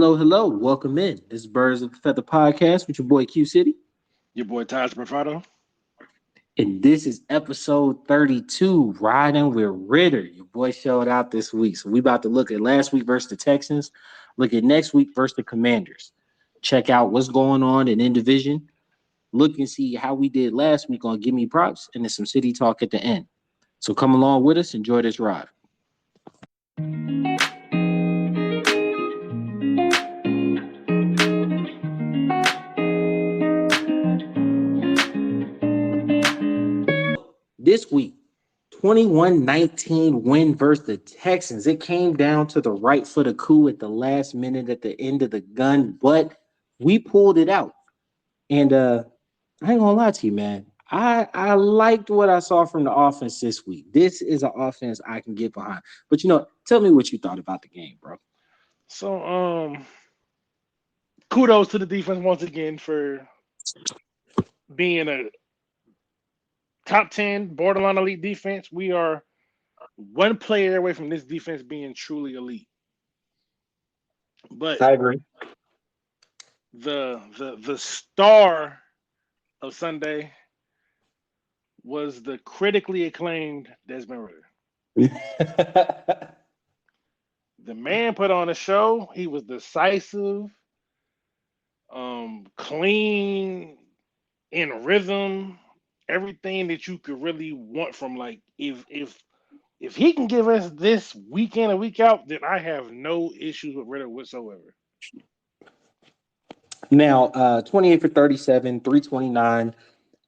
Hello, hello. Welcome in. This is Birds of the Feather podcast with your boy Q City. Your boy Taj Bravado. And this is episode 32, Riding with Ritter. Your boy showed out this week. So we about to look at last week versus the Texans, look at next week versus the Commanders. Check out what's going on in division. Look and see how we did last week on Give Me Props, and then some city talk at the end. So come along with us. Enjoy this ride. This week, 21-19 win versus the Texans. It came down to the right foot of coup at the last minute at the end of the gun, but we pulled it out. And I ain't gonna lie to you, man. I liked what I saw from the offense this week. This is an offense I can get behind. But tell me what you thought about the game, bro. So kudos to the defense once again for being a top 10 borderline elite defense. We are one player away from this defense being truly elite. But I agree. the star of Sunday was the critically acclaimed Desmond Ritter. The man put on a show. He was decisive, clean, in rhythm, everything that you could really want from like if he can give us this week in and week out, then I have no issues with Ritter whatsoever. Now, 28 for 37, 329,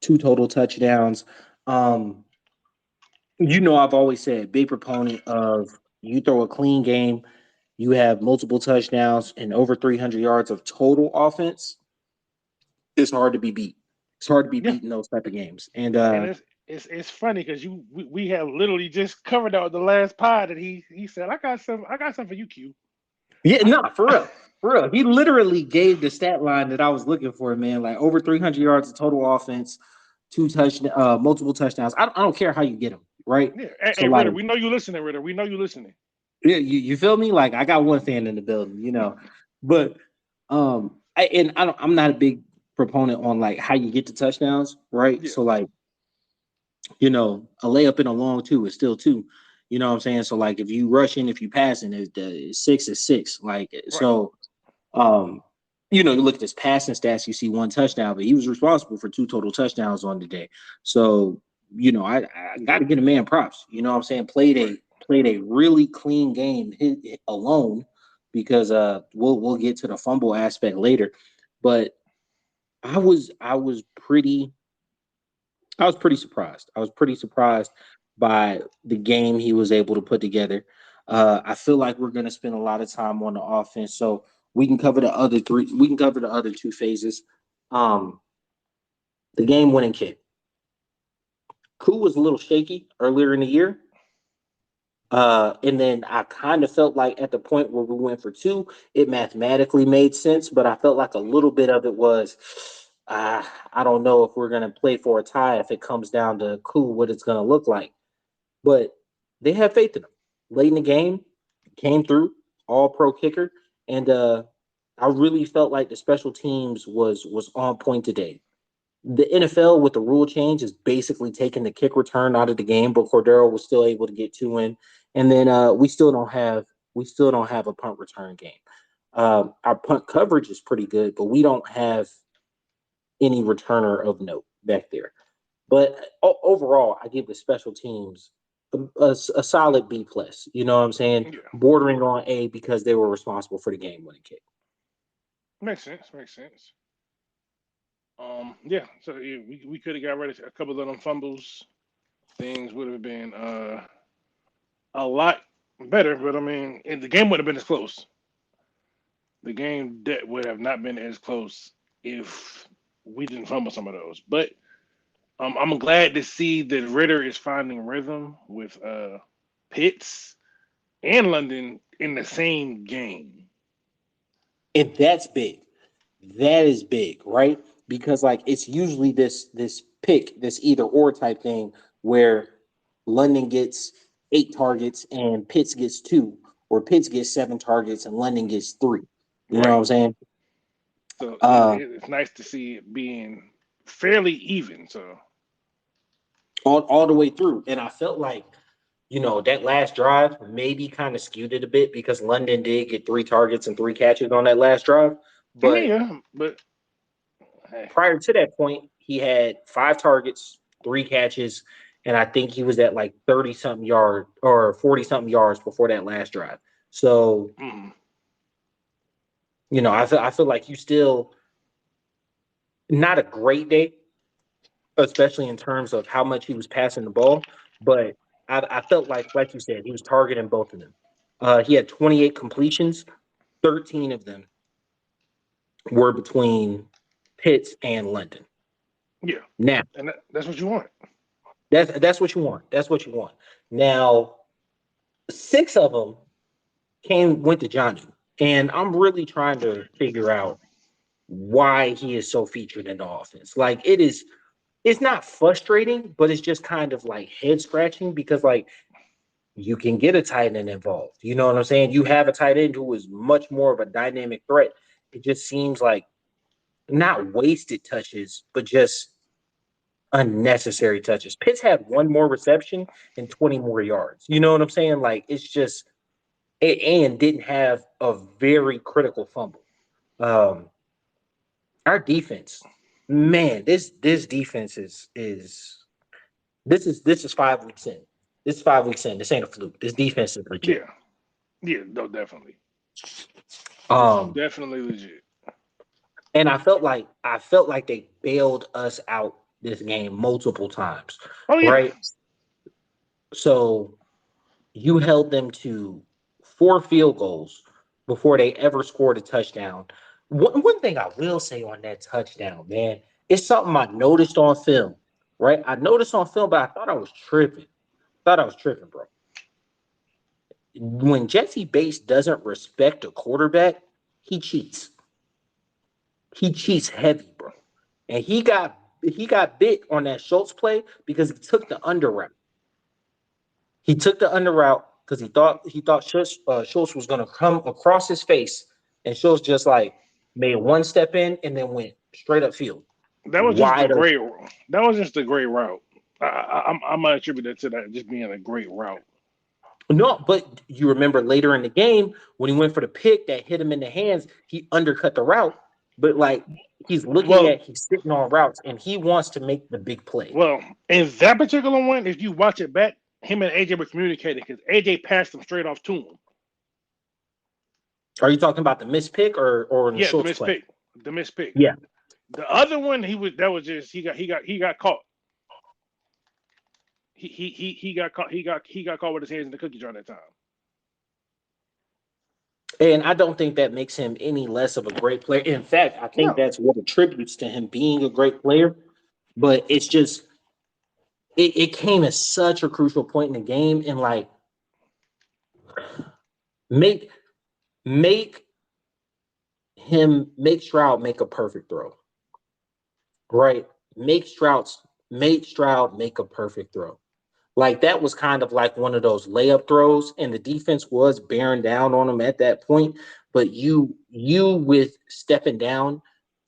two total touchdowns. Um, I've always said big proponent of you throw a clean game, you have multiple touchdowns and over 300 yards of total offense. It's hard to be beat. It's hard to be Yeah, beat in those type of games. And and it's funny because we have literally just covered out the last pod that he said I got some for you, Q. yeah, no, for real. For real. He literally gave the stat line that I was looking for, man. Like over 300 yards of total offense, multiple touchdowns. I don't care how you get them, right? Yeah, So, hey like, Ritter, we know you listening, Ritter. We know you listening. yeah, you feel me? Like, I got one fan in the building. But I'm not a big proponent on like how you get the touchdowns, right? Yeah, So, like, a layup and a long two is still two. You know what I'm saying? So, like, if you rushing, if you passing, six is six. Like, right. so, um, you look at his passing stats, you see one touchdown, but he was responsible for two total touchdowns on the day. So, I got to get a man props. You know what I'm saying? Right. Played a really clean game alone because we'll get to the fumble aspect later, but I was I was pretty surprised. I was pretty surprised by the game he was able to put together. I feel like we're going to spend a lot of time on the offense, so we can cover the other three. We can cover the other two phases. Um, the game-winning kick. Koo was a little shaky earlier in the year, and then I kind of felt like at the point where we went for two, it mathematically made sense, but I felt like a little bit of it was. I don't know if we're going to play for a tie if it comes down to cool what it's going to look like. But they have faith in him. Late in the game, came through, all pro kicker, and I really felt like the special teams was on point today. The NFL with the rule change is basically taking the kick return out of the game, but Cordero was still able to get two in, and then we still don't have a punt return game. Our punt coverage is pretty good, but we don't have any returner of note back there. But overall, I give the special teams a solid B plus. You know what I'm saying? Yeah, Bordering on A because they were responsible for the game winning kick. makes sense. Makes sense. Yeah. So yeah, we could have got rid of a couple of them fumbles. Things would have been a lot better, but I mean, and the game would have been as close. The game that would have not been as close if we didn't fumble some of those. But I'm glad to see that Ritter is finding rhythm with Pitts and London in the same game. And that's big. That is big, right? Because like it's usually this pick, this either or type thing where London gets 8 targets and Pitts gets 2, or Pitts gets 7 targets and London gets 3. You know what Right. I'm saying? So Uh, it's nice to see it being fairly even. So all the way through. And I felt like, that last drive maybe kind of skewed it a bit because London did get 3 targets and 3 catches on that last drive. I mean, But yeah, but hey, prior to that point, he had 5 targets, 3 catches, and I think he was at like 30 something yard or 40 something yards before that last drive. So, mm, I feel like you still not a great day, especially in terms of how much he was passing the ball. But I felt like you said, he was targeting both of them. He had 28 completions, 13 of them were between Pitts and London. yeah, Now, and that's what you want. that's what you want. That's what you want. Now, 6 of them went to Johnny, and I'm really trying to figure out why he is so featured in the offense. Like it's not frustrating, but it's just kind of like head scratching because like you can get a tight end involved. You know what I'm saying? You have a tight end who is much more of a dynamic threat. It just seems like not wasted touches, but just unnecessary touches. Pitts had one more reception and 20 more yards. You know what I'm saying? Like it's just and didn't have a very critical fumble. Um, our defense, man, this defense is 5 weeks in. This is 5 weeks in. This ain't a fluke. This defense is legit. Yeah, yeah, no, definitely. It's Um, definitely legit. and I felt like they bailed us out this game multiple times, Oh yeah, right? So you held them to 4 field goals before they ever scored a touchdown. One thing I will say on that touchdown, man, it's something I noticed on film, right? I noticed on film, but I thought I was tripping. Thought I was tripping, bro. When Jesse Bates doesn't respect a quarterback, he cheats. He cheats heavy, bro. And he got bit on that Schultz play because he took the under route. He took the under route because he thought Schultz was going to come across his face, and Schultz just like made one step in and then went straight up field, that was just the wide great. open. That was just a great route. I'm gonna attribute that to that just being a great route. No, but you remember later in the game when he went for the pick that hit him in the hands, he undercut the route. But like Well, he's sitting on routes and he wants to make the big play. well, in that particular one, if you watch it back, him and AJ were communicating because AJ passed him straight off to him. Are you talking about the missed pick or in the Yeah, the Schultz missed play? pick, the missed pick. Yeah. The other one, he was that was just he got caught. He got caught. He got caught with his hands in the cookie jar that time. And I don't think that makes him any less of a great player. In fact, I think No, that's what attributes to him being a great player. But it's just it came at such a crucial point in the game and like make make make Stroud make a perfect throw. Right? Make Stroud make a perfect throw. Like that was kind of like one of those layup throws, and the defense was bearing down on him at that point. But you with stepping down,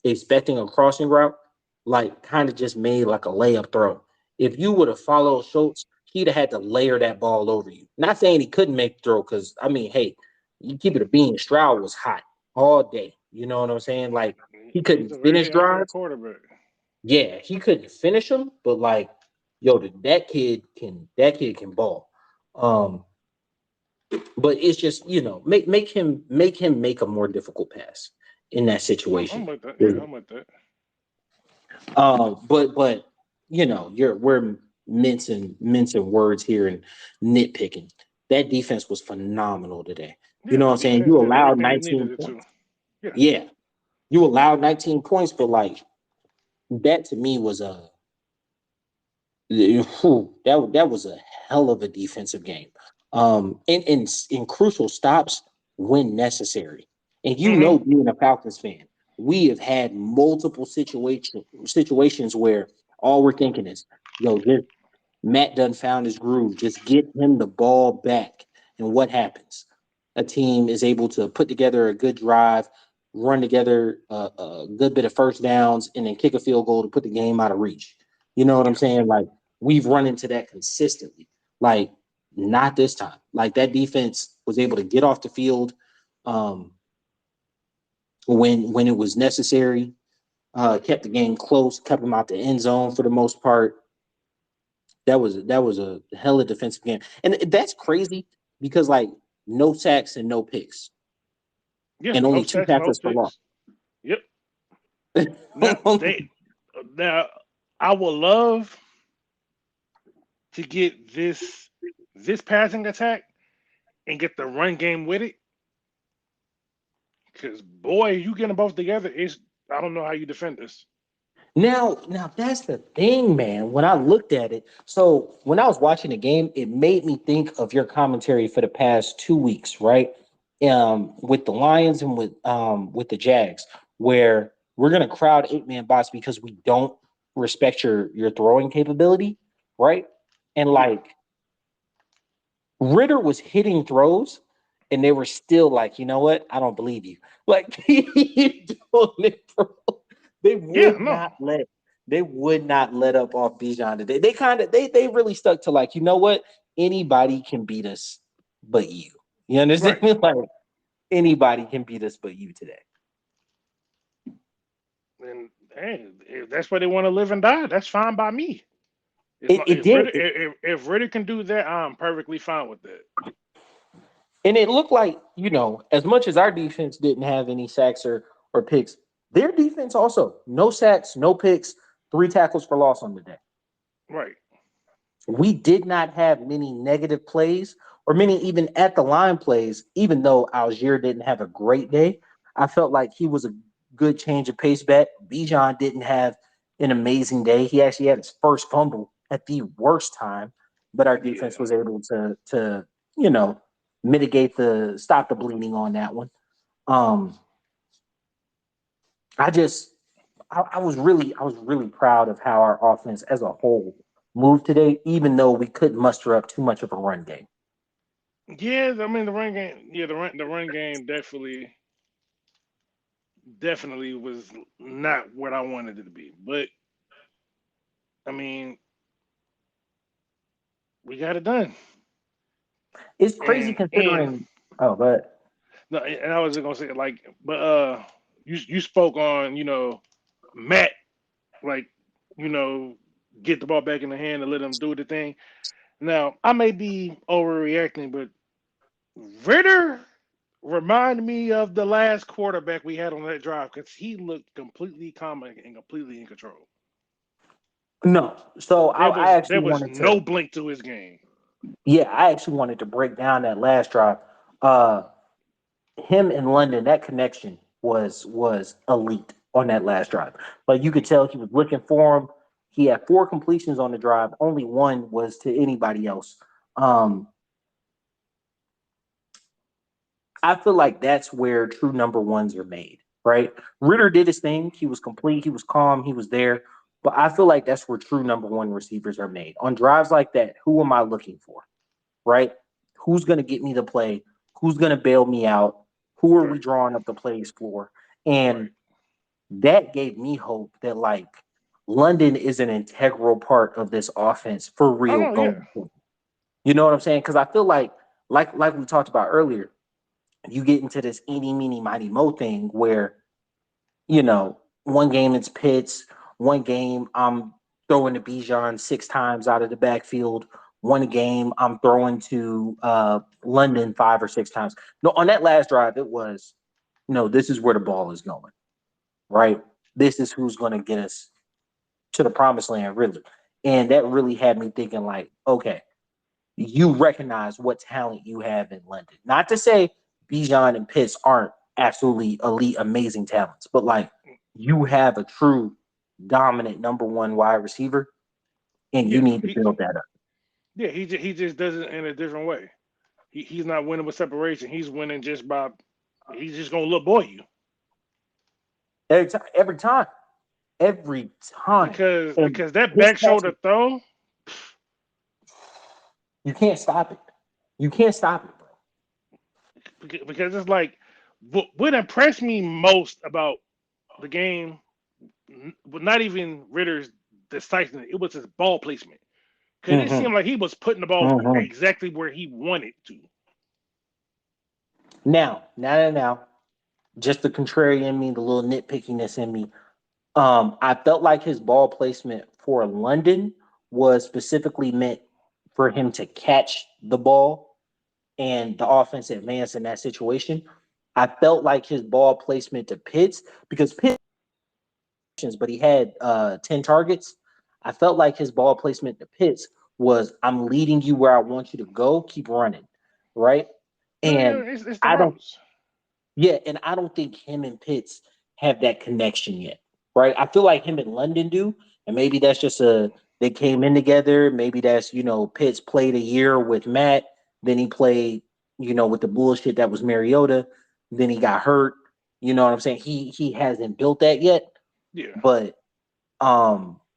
expecting a crossing route, like kind of just made like a layup throw. If you would have followed Schultz, he'd have had to layer that ball over you. Not saying he couldn't make the throw, because I mean, hey, you keep it a bean. Stroud was hot all day. You know what I'm saying? Like he he's couldn't a finish very accurate drives. quarterback. Yeah, he couldn't finish them, but like, yo, that kid can ball. Um, but it's just make him make a more difficult pass in that I'm situation. with that. Yeah, I'm with that. But we're mincing words here and nitpicking. That defense was phenomenal today. You Yeah, know what the I'm saying? defense You did allowed everything they 19 needed it to. points. Yeah, Yeah, you allowed 19 points, but like that to me was a that was a hell of a defensive game. In crucial stops when necessary. And hmm being a Falcons fan, we have had multiple situations where all we're thinking is, yo, just Matt done found his groove. Just get him the ball back. And what happens? A team is able to put together a good drive, run together a good bit of first downs, and then kick a field goal to put the game out of reach. You know what I'm Yeah, saying? Like we've run into that consistently. Like not this time. Like that defense was able to get off the field um, when it was necessary. Kept the game close, kept them out the end zone for the most part. That was a hella defensive game, and that's crazy because like no sacks and no picks, yeah. and No only two sacks, no tackles for loss. picks. Yep. Now they now I would love to get this passing attack and get the run game with it. Because boy, you get them both together, it's I don't know how you defend this. Now that's the thing, man. When I looked at it, so when I was watching the game, it made me think of your commentary for the past 2 weeks, right? With the Lions and with the Jags, where we're gonna crowd 8-man box because we don't respect your throwing capability, right? And Yeah, like Ritter was hitting throws, and they were still like, you know what? I don't believe you. Like he doing it, bro. They yeah, would no, not let they would not let up off Bijan today. They kind of they really stuck to like, you know what? Anybody can beat us but you. You understand right. me? Like anybody can beat us but you today. And hey, if that's where they want to live and die, that's fine by me. It did. If Ritter can do that, I'm perfectly fine with that. And it looked like, as much as our defense didn't have any sacks or picks, their defense also no sacks, no picks, 3 tackles for loss on the day. Right. We did not have many negative plays or many even at the line plays, even though Algier didn't have a great day. I felt like he was a good change of pace bet. Bijan didn't have an amazing day. He actually had his first fumble at the worst time, but our defense Yeah. was able to you know mitigate the stop the bleeding on that one. Um, I just I was really proud of how our offense as a whole moved today, even though we couldn't muster up too much of a run game. Yeah, I mean the run game. Yeah, the run game definitely was not what I wanted it to be. But I mean, we got it done. It's crazy And considering. Oh, but no, and I was just gonna say like, but you spoke on Matt like you know get the ball back in the hand and let him do the thing. Now I may be overreacting, but Ritter remind me of the last quarterback we had on that drive because he looked completely calm and completely in control. no. So I There actually was wanted to. no blink to his game. Yeah, I actually wanted to break down that last drive. Uh, him in London, that connection was elite on that last drive. Like you could tell he was looking for him. He had 4 completions on the drive. Only one was to anybody else. Um, I feel like that's where true number ones are made, right? Ritter did his thing. He was complete. He was calm. He was there. But I feel like that's where true number one receivers are made. On drives like that, who am I looking for, right? Who's going to get me the play? Who's going to bail me out? Who are we Right, drawing up the plays for? And right. that gave me hope that, like, London is an integral part of this offense for I real know, yeah, going forward. You know what I'm saying? Because I feel like we talked about earlier, you get into this eeny, meeny, miny, mo thing where, one game it's Pitts, one game I'm throwing to Bijan 6 times out of the backfield, one game I'm throwing to London 5 or 6 times. No, on that last drive, it was, no, this is where the ball is going, right? This is who's going to get us to the promised land, really. And that really had me thinking, like, okay, you recognize what talent you have in London. Not to say Bijan and Pitts aren't absolutely elite, amazing talents, but like you have a true dominant number one wide receiver, and you yeah. need to build that up. He just does it in a different way. He's not winning with separation. He's winning just by he's just gonna little boy you Every time, every time. And because that his back shoulder passes, throw you can't stop it. You can't stop it, bro. because it's like what impressed me most about the game, but not even Ritter's decisiveness, it was his ball placement. Because it Hmm. seemed like he was putting the ball Hmm. exactly where he wanted to. Now, just the contrarian in me, the little nitpickiness in me. I felt like his ball placement for London was specifically meant for him to catch the ball and the offense advance in that situation. I felt like his ball placement to Pitts, because Pitts, but he had 10 targets. I felt like his ball placement to Pitts was, I'm leading you where I want you to go, keep running, right? No, yeah, And it's the I don't routes. Yeah, and I don't think him and Pitts have that connection yet, right? I feel like him and London do, and maybe that's just a they came in together. Maybe that's Pitts played a year with Matt, then he played with the bullshit that was Mariota, then he got hurt. You know what I'm saying? He hasn't built that yet, Yeah. but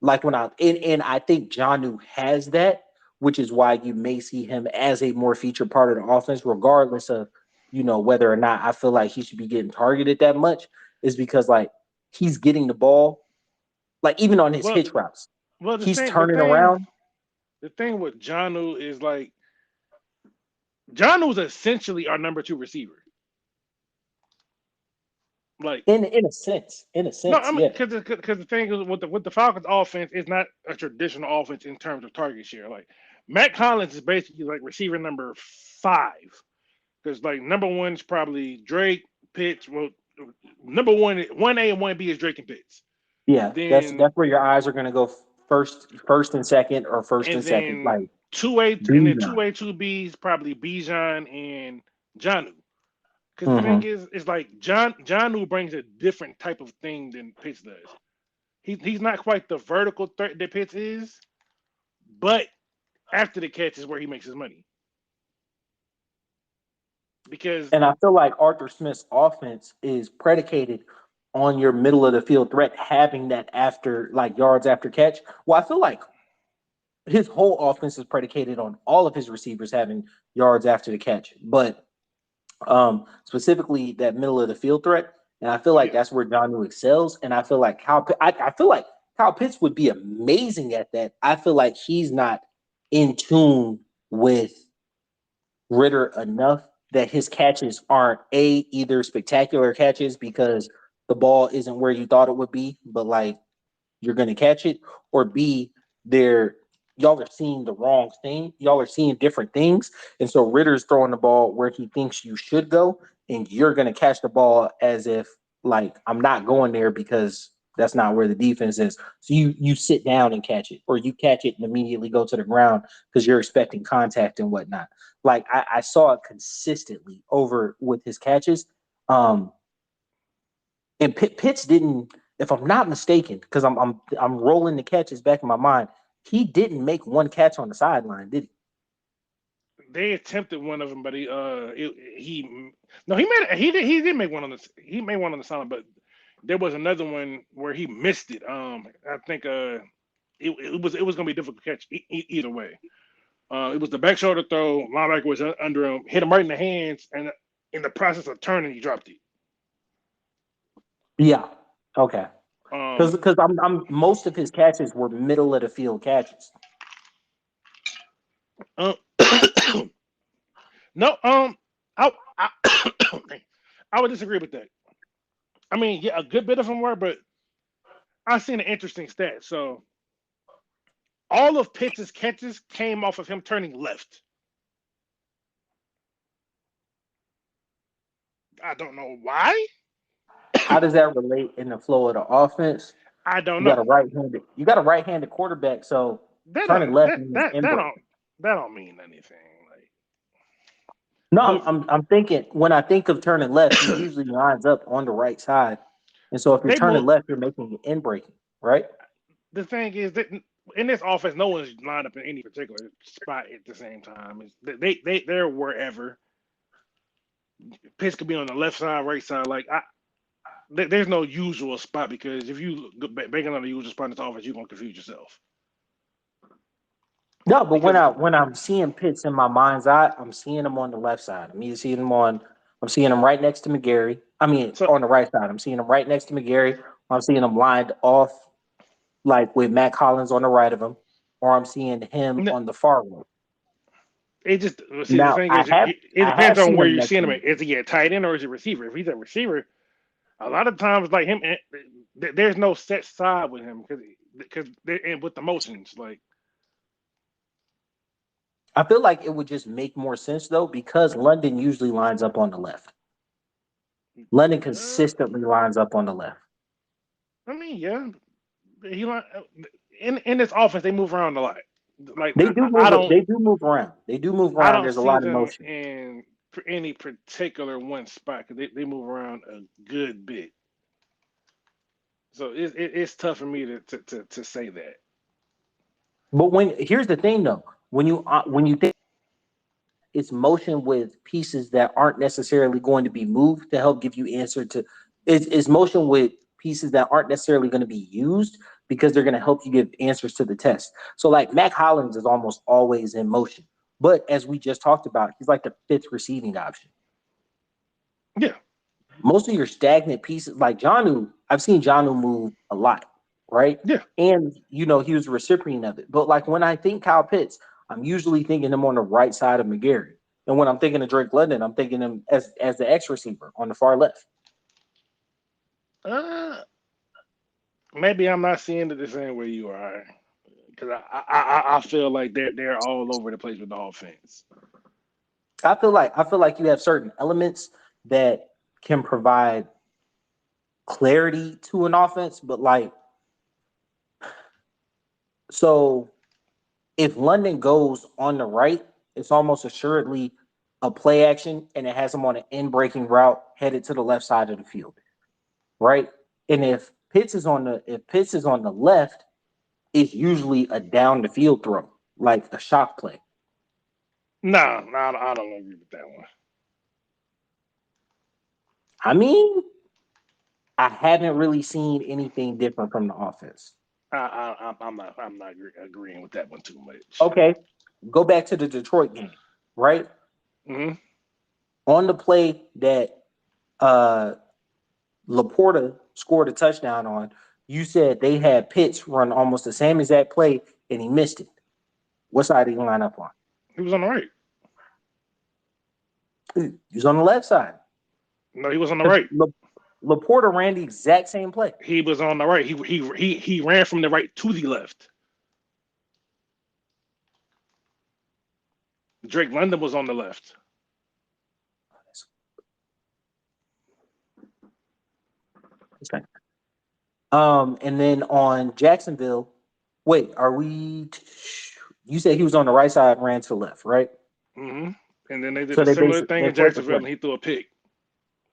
like when and I think Janu has that, which is why you may see him as a more featured part of the offense, regardless of whether or not I feel like he should be getting targeted that much, is because like he's getting the ball, like even on his Well, hitch routes, well, he's turning around. the thing with Janu is like Janu is essentially our number two receiver. Like, In a no, I sense, mean, yeah. because the thing is with the Falcons offense is not a traditional offense in terms of target share. Like Matt Collins is basically like receiver number five. Because like number one is probably Drake, Pitts. Well, number one A and one B is Drake and Pitts. Yeah, that's Then that's where your eyes are going to go first and second, or first and and second, then like two A and then two Bijan. A two B is probably Bijan and Janu. Because the thing Hmm. is like Janu brings a different type of thing than Pitts does. He's not quite the vertical threat that Pitts is, but after the catch is where he makes his money. Because And I feel like Arthur Smith's offense is predicated on your middle of the field threat having that after, like, yards after catch. Well, I feel like his whole offense is predicated on all of his receivers having yards after the catch, but specifically that middle of the field threat. And I feel like yeah, that's where John excels. And I feel like I feel like Kyle Pitts would be amazing at that. I feel like he's not in tune with Ritter enough that his catches aren't either spectacular catches because the ball isn't where you thought it would be, but like you're gonna catch it, or B, they're y'all are seeing the wrong thing. Y'all are seeing different things. And so Ritter's throwing the ball where he thinks you should go, and you're gonna catch the ball as if like I'm not going there because that's not where the defense is. So you sit down and catch it, or you catch it and immediately go to the ground because you're expecting contact and whatnot. Like I saw it consistently over with his catches. Um, and Pitts didn't, if I'm not mistaken, because I'm rolling the catches back in my mind. He didn't make one catch on the sideline, did they attempted one of them, but he no he did make one on he made one on the silent, but there was another one where he missed it. I think it was gonna be a difficult catch either way. It was the back shoulder throw. Linebacker was under him, hit him right in the hands, and in the process of turning, he dropped it. he? Yeah. Okay. Because Um, because I'm most of his catches were middle of the field catches. uh, no, I, I would disagree with that. I mean, yeah, a good bit of them were, but I seen an interesting stat. So all of Pitts' catches came off of him turning left. I don't know why. How does that relate in the flow of the offense? I don't You got a know. right-handed quarterback, so That turning don't left that means that in that break. don't that don't mean anything. Like, No, I'm, well, I'm I'm thinking when I think of turning left, he usually lines up on the right side, and so if you're they turning move. left, you're making it in breaking, right? The thing is that in this offense, no one's lined up in any particular spot at the same time. They're wherever. Pitts could be on the left side, right side. Like there's no usual spot because if you banking on the usual spot in this offense, you're gonna confuse yourself. No, but when Because I'm seeing Pitts in my mind's eye, I'm seeing him on the left side. I'm either seeing him on I'm seeing him right next to McGarry. I mean, So on the right side. I'm seeing him right next to McGarry. I'm seeing him lined off like with Matt Collins on the right of him, or I'm seeing him n- on the far right. it just well, see the Now thing is it I depends have on seen where him you're next seeing to him. At. him. Is he a tight end or is he a receiver? If he's a receiver, a lot of times like him, there's no set side with him because and with the motions like I feel like it would just make more sense though because London usually lines up on the left. London uh, consistently lines up on the left. I mean yeah he like in this offense they move around a lot. Like They do I move. don't They do move around. They do move I around. don't There's a see lot of them motion. in any particular one spot because they move around a good bit. So it's tough for me to say that. But when here's the thing though, when you think it's motion with pieces that aren't necessarily going to be moved to help give you answer to it's motion with pieces that aren't necessarily going to be used because they're going to help you give answers to the test. So like Mac Hollins is almost always in motion. But as we just talked about, he's like the fifth receiving option. Yeah, Most of your stagnant pieces, like Janu, I've seen Janu move a lot, right? yeah. And he was a recipient of it. But like when I think Kyle Pitts, I'm usually thinking him on the right side of McGarry. And when I'm thinking of Drake London, I'm thinking him as the X receiver on the far left. Uh, maybe I'm not seeing it the same way you are because I feel like they're all over the place with the offense. I feel like you have certain elements that can provide clarity to an offense, but like so if London goes on the right, it's almost assuredly a play action and it has him on an in breaking route headed to the left side of the field, right? And if Pitts is on the left, it's usually a down the field throw, like a shock play. No, I don't agree with that one. I mean, I haven't really seen anything different from the offense. I'm not agreeing with that one too much. Okay, go back to the Detroit game, right? Hmm. On the play that uh Laporta scored a touchdown on, you said they had Pitts run almost the same exact play and he missed it. What side did he line up on? He was on the right. He was on the left side No, he was on the because right. Laporta ran the exact same play. He was on the right. He ran from the right to the left. Drake London was on the left. And then on Jacksonville, wait, are we? You said he was on the right side, and ran to the left, right? Hmm. And then they did So a similar thing they in flipped the Jacksonville, play. and he threw a pick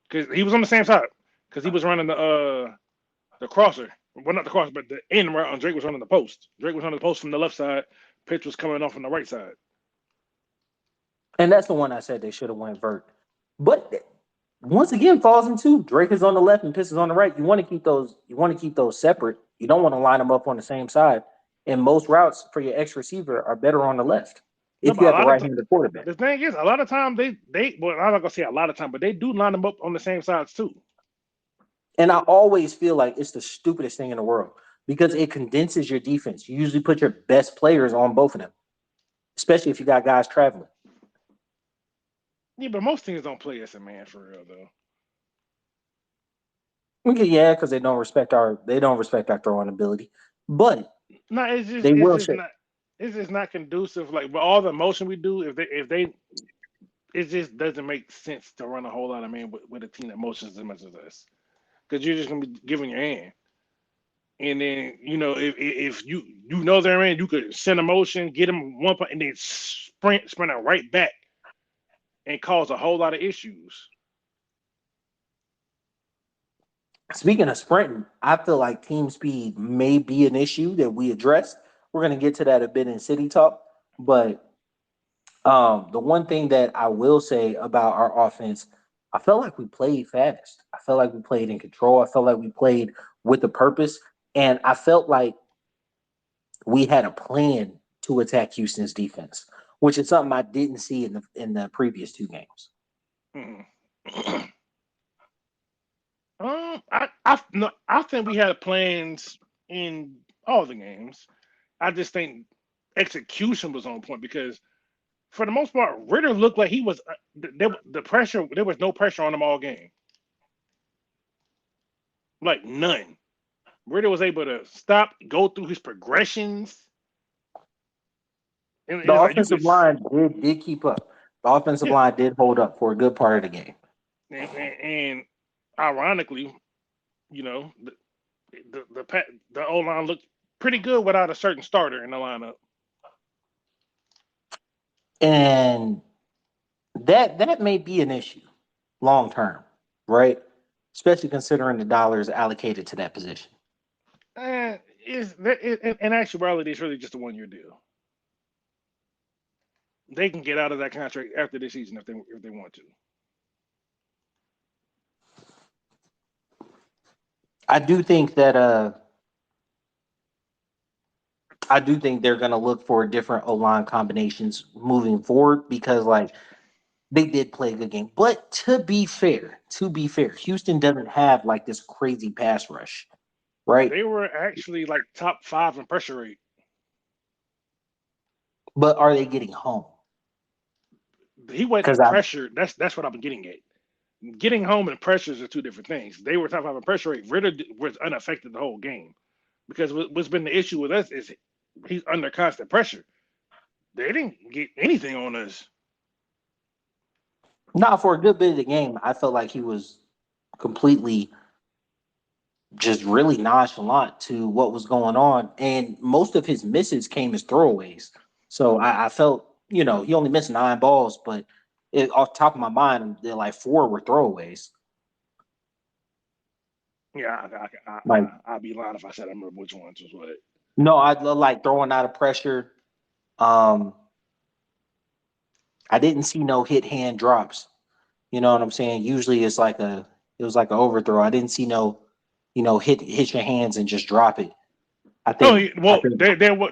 because he was on the same side because he was running the crosser. Well, not the crosser, but the end route. And Drake was running the post. Drake was running the post from the left side. Pitch was coming off from the right side. And that's the one I said they should have went vert. But once again, falls into Drake is on the left and Pitts is on the right. You want to keep those. You want to keep those separate. You don't want to line them up on the same side. And most routes for your X receiver are better on the left No, if but you a have a lot of right-handed quarterback. the thing is, a lot of times they well, I'm not gonna say a lot of time, but they do line them up on the same sides too. And I always feel like it's the stupidest thing in the world because it condenses your defense. You usually put your best players on both of them, especially if you got guys traveling. Yeah, but most teams don't play as a man for real though. Okay, yeah, because they don't respect our throwing ability, but No, they will share. it's just not conducive. Like with all the motion we do, if they it just doesn't make sense to run a whole lot of man with a team that motions as much as us because you're just gonna be giving your hand. And then if you know they're in, you could send a motion, get them one point, and then sprint it right back and cause a whole lot of issues. Speaking of sprinting, I feel like team speed may be an issue that we addressed. We're going to get to that a bit in city talk, but the one thing that I will say about our offense, I felt like we played fast. I felt like we played in control. I felt like we played with a purpose, and I felt like we had a plan to attack Houston's defense, which is something I didn't see in the previous two games. Mhm. No, I think we had plans in all the games. I just think execution was on point because for the most part, Ritter looked like he was the pressure. There was no pressure on him all game, like none. Ritter was able to stop, go through his progressions, and The it's like you could, offensive line did keep up. The offensive yeah. line did hold up for a good part of the game. And ironically, you know, the O line looked pretty good without a certain starter in the lineup. And that may be an issue long term, right? Especially considering the dollars allocated to that position. In actuality, it's really just a 1 year deal. They can get out of that contract after this season if they want to. I do think that I do think they're gonna look for different O line combinations moving forward because like they did play a good game. But to be fair, Houston doesn't have like this crazy pass rush, right? They were actually like top five in pressure rate. But are they getting home? He Because wasn't I pressured. That's what I've been getting at. Getting home and pressures are two different things. They were top five in pressure rate. Ritter was unaffected the whole game because what's been the issue with us is he's under constant pressure. They didn't get anything on us. not for a good bit of the game, I felt like he was completely just really nonchalant to what was going on. And most of his misses came as throwaways. So I felt, he only missed 9 balls, but off the top of my mind, they're like 4 were throwaways. Yeah, Like, I'd be lying if I said I remember which ones was what. no, I like throwing out of pressure. Um, I didn't see no hit hand drops. You know what I'm saying? Usually it was like an overthrow. I didn't see no, hit your hands and just drop it. Oh, I well, think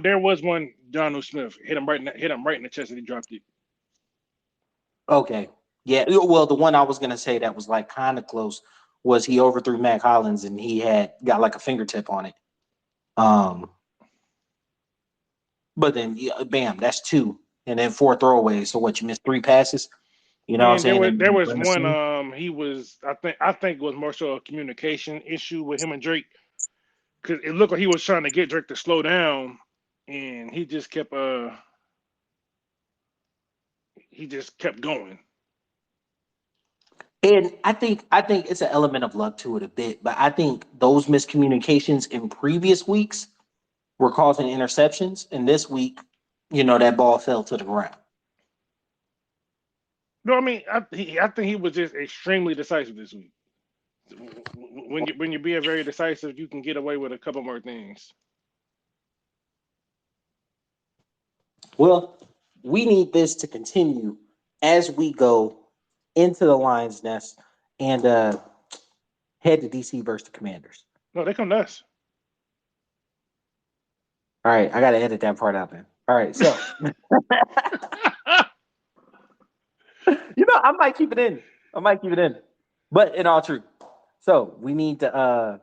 there was one. John Smith hit him right in the chest, and he dropped it. Okay. Yeah. Well, the one I was gonna say that was like kind of close was he overthrew Mac Hollins and he had got like a fingertip on it. Um, but then yeah, bam, that's 2, and then 4 throwaways. So what? You missed 3 passes. You know what I'm And saying? there And was one. He was. I think it was more so a communication issue with him and Drake because it looked like he was trying to get Drake to slow down, and he just kept going. I think it's an element of luck to it a bit, but I think those miscommunications in previous weeks were causing interceptions, and this week, that ball fell to the ground. No, I mean, I think he was just extremely decisive this week. When you being very decisive, you can get away with a couple more things. Well, we need this to continue as we go into the Lions Nest and head to DC versus the Commanders. No, they come to us. All right, I got to edit that part out then. All right, so I might keep it in. I might keep it in, but in all truth, so we need to.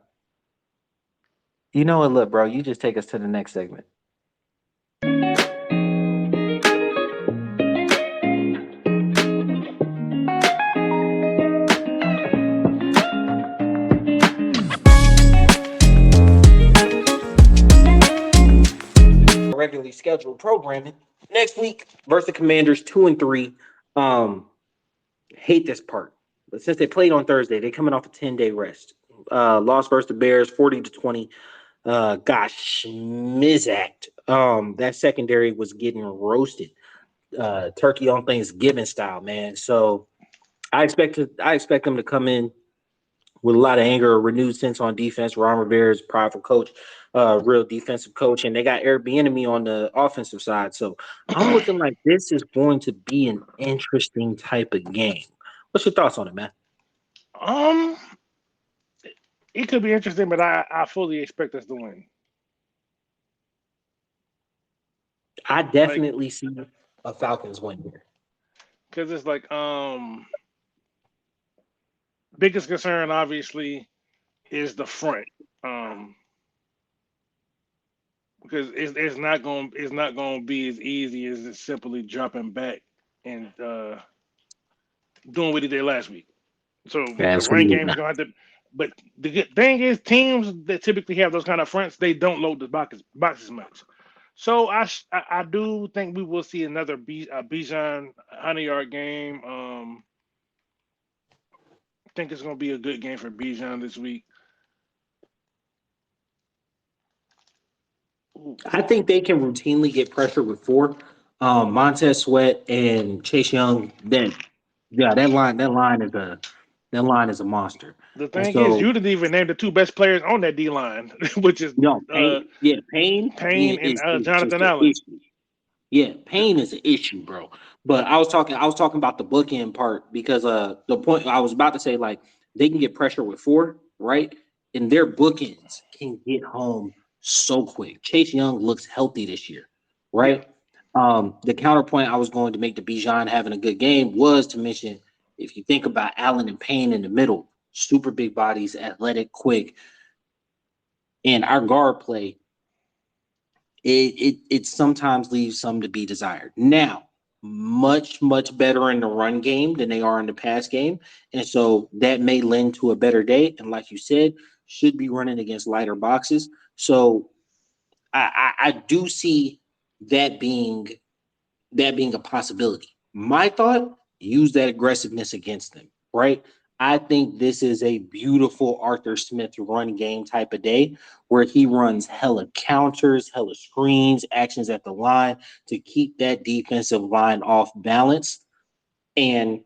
You know what? Look, bro, you just take us to the next segment. Regularly scheduled programming next week versus the Commanders 2-3. Um, hate this part, but since they played on Thursday, they coming off a 10-day rest. Lost versus the Bears 40-20. Gosh, misact. That secondary was getting roasted. Turkey on Thanksgiving style, man. So I expect them to come in with a lot of anger, a renewed sense on defense. Ron Rivera is a powerful coach, real defensive coach, and they got Eric Bieniemy on the offensive side. So I'm looking like this is going to be an interesting type of game. What's your thoughts on it, man? um, it could be interesting, but I fully expect us to win. I Like, definitely see a Falcons win here. cause it's like Biggest concern, obviously, is the front. Um, because it's not going to be as easy as just simply dropping back and doing what he did last week. So the run Absolutely game is not. going to have to. But the good thing is, teams that typically have those kind of fronts, they don't load the boxes much. So I do think we will see another Bijan 100 yard game. I think it's going to be a good game for Bijan this week. Ooh, I think they can routinely get pressure with four. Montez Sweat and Chase Young. That line is a monster. the And thing is, so you didn't even name the two best players on that D line, which is uh, Payne, yeah, Payne and is just Jonathan an Allen. issue. Yeah, Payne is an issue, bro. But I was talking about the bookend part because the point I was about to say, like, they can get pressure with four, right? And their bookends can get home so quick. Chase Young looks healthy this year, Yeah, right? The counterpoint I was going to make to Bijan having a good game was to mention, if you think about Allen and Payne in the middle, super big bodies, athletic, quick, and our guard play, it sometimes leaves some to be desired. Now, much better in the run game than they are in the pass game, and so that may lend to a better day. And like you said, should be running against lighter boxes. So I do see that being a possibility. My thought, use that aggressiveness against them, right? I think this is a beautiful Arthur Smith run game type of day where he runs hella counters, hella screens, actions at the line to keep that defensive line off balance. And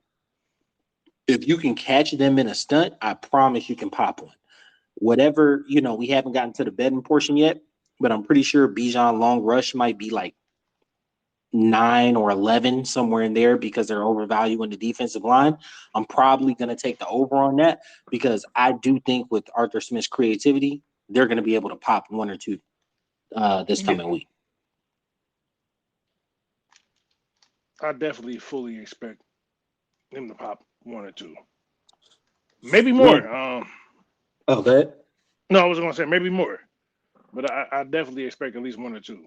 if you can catch them in a stunt, I promise you can pop one. Whatever, we haven't gotten to the betting portion yet, but I'm pretty sure Bijan long rush might be like 9 or 11, somewhere in there, because they're overvaluing the defensive line. I'm probably going to take the over on that because I do think with Arthur Smith's creativity, they're going to be able to pop one or two this yeah. coming week. I definitely fully expect them to pop one or two, maybe Now, more. oh, good. No, I was going to say maybe more, but I definitely expect at least one or two.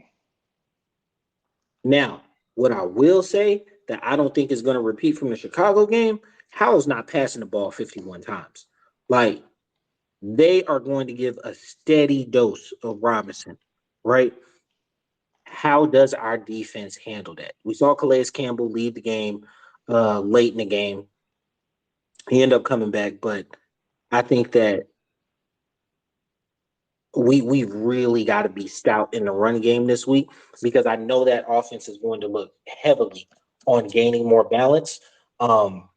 Now, what I will say that I don't think is going to repeat from the Chicago game, Howell's not passing the ball 51 times. Like, they are going to give a steady dose of Robinson, right? How does our defense handle that? We saw Calais Campbell leave the game late in the game. He ended up coming back, but I think that we really got to be stout in the run game this week because I know that offense is going to look heavily on gaining more balance. Um,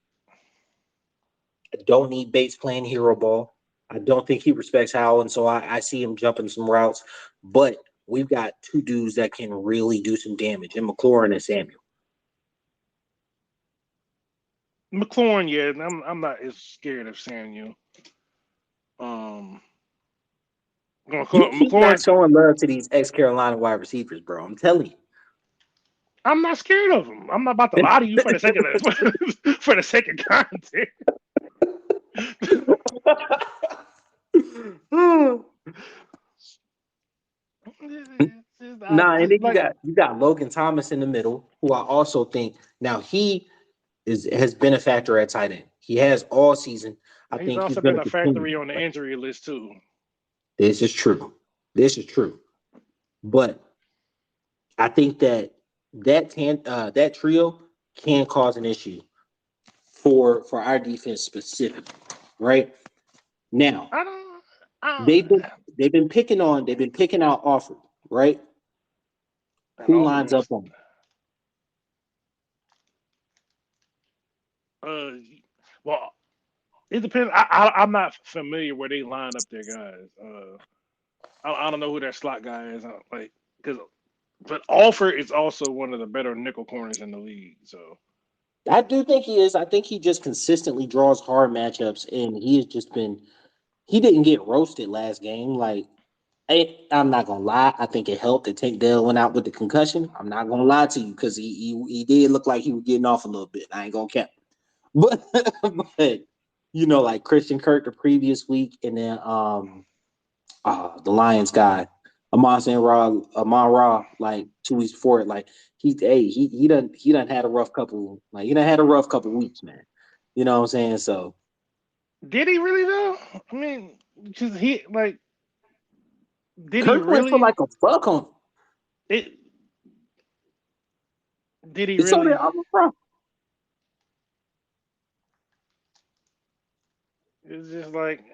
I don't need Bates playing hero ball. I don't think he respects Howell, and so I see him jumping some routes. But we've got two dudes that can really do some damage, in McLaurin and Samuel. McLaurin, yeah, I'm not as scared of Samuel. Um, You keep not McLaurin, showing love to these ex Carolina wide receivers, bro. I'm telling I'm not scared of him. I'm not about to lie to you for the sake of for the sake of content. you. Nah, and then Like you got Logan Thomas in the middle, who I also think now he has been a factor at tight end. He has all season. I he's think he's also going been to a continue. factory on the injury list too. This is true. This is true. But I think that that trio can cause an issue for our defense specifically. Right now, I don't. I they've been they've been picking out Offer. Right, and who offer lines up missed. on? Uh, well, it depends. I'm not familiar where they line up their guys. I don't know who their slot guy is. Like because, but Alford is also one of the better nickel corners in the league. So I do think he is. I think he just consistently draws hard matchups, and he has just been. He didn't get roasted last game. Like I'm not gonna lie. I think it helped that Tank Dell went out with the concussion. I'm not gonna lie to you because he did look like he was getting off a little bit. I ain't gonna cap, but but like Christian Kirk the previous week, and then the Lions guy, Amon Ra, like 2 weeks before it. Like he done had a rough couple, like he done had a rough couple weeks, man. You know what I'm saying? So Did he really though? I mean, just he like, did he Kirk went for really? like a fuck on. It did he It's on there. really? I'm a It's just like,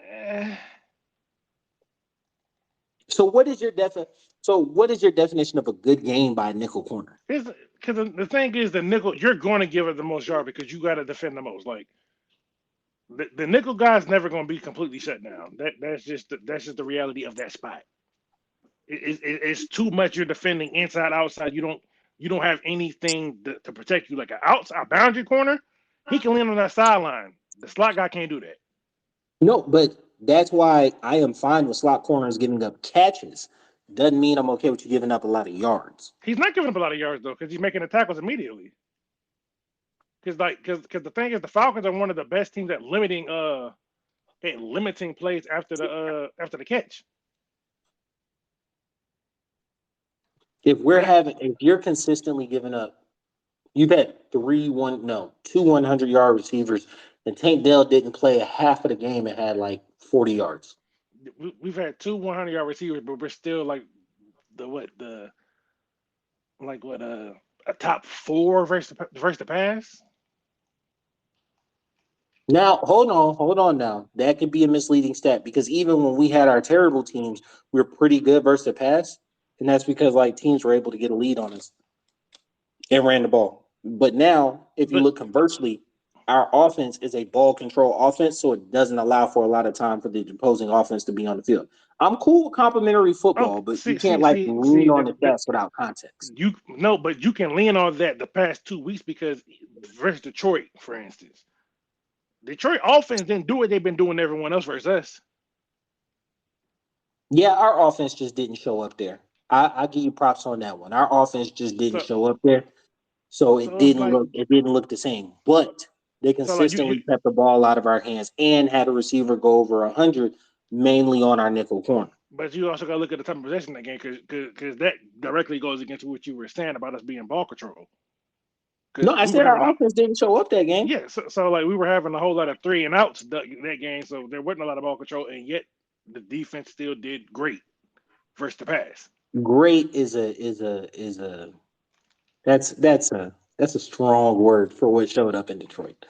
So what is your definition of a good game by nickel corner? it's because the thing is, the nickel, you're going to give it the most yard because you got to defend the most. Like the nickel guy's never going to be completely shut down. That's just the reality of that spot. It's too much. You're defending inside, outside. You don't have anything to protect you. Like an outside boundary corner, he can lean on that sideline. The slot guy can't do that. No, but that's why I am fine with slot corners giving up catches. Doesn't mean I'm okay with you giving up a lot of yards. He's not giving up a lot of yards though because he's making the tackles immediately. Because the thing is, the Falcons are one of the best teams at limiting plays after the catch. That If you're consistently giving up, you've had three one no two 100-yard receivers, and Tank Dell didn't play a half of the game and had like 40 yards. we've had two 100-yard receivers, but we're still like the what the like what a top four versus the pass. Now, hold on now. That could be a misleading stat because even when we had our terrible teams, we were pretty good versus the pass. And that's because like teams were able to get a lead on us and ran the ball. But now, if you But look conversely, our offense is a ball control offense, so it doesn't allow for a lot of time for the opposing offense to be on the field. I'm cool with complimentary football, okay, but you can't like lean on the stats without context. you no, but you can lean on that the past 2 weeks because versus Detroit, for instance, Detroit offense didn't do what they've been doing to everyone else versus us. Yeah, our offense just didn't show up there. I give you props on that one. Our offense just didn't So show up there. So so it's like it didn't look the same. But they you consistently kept the ball out of our hands and had a receiver go over 100, mainly on our nickel corner. but you also got to look at the time of possession in that game because that directly goes against what you were saying about us being ball control. No, Because I we were said having our offense didn't show up that game. yeah, so like we were having a whole lot of three and outs that game, so there wasn't a lot of ball control, and yet the defense still did great versus the pass. Great is a that's a strong word for what showed up in Detroit.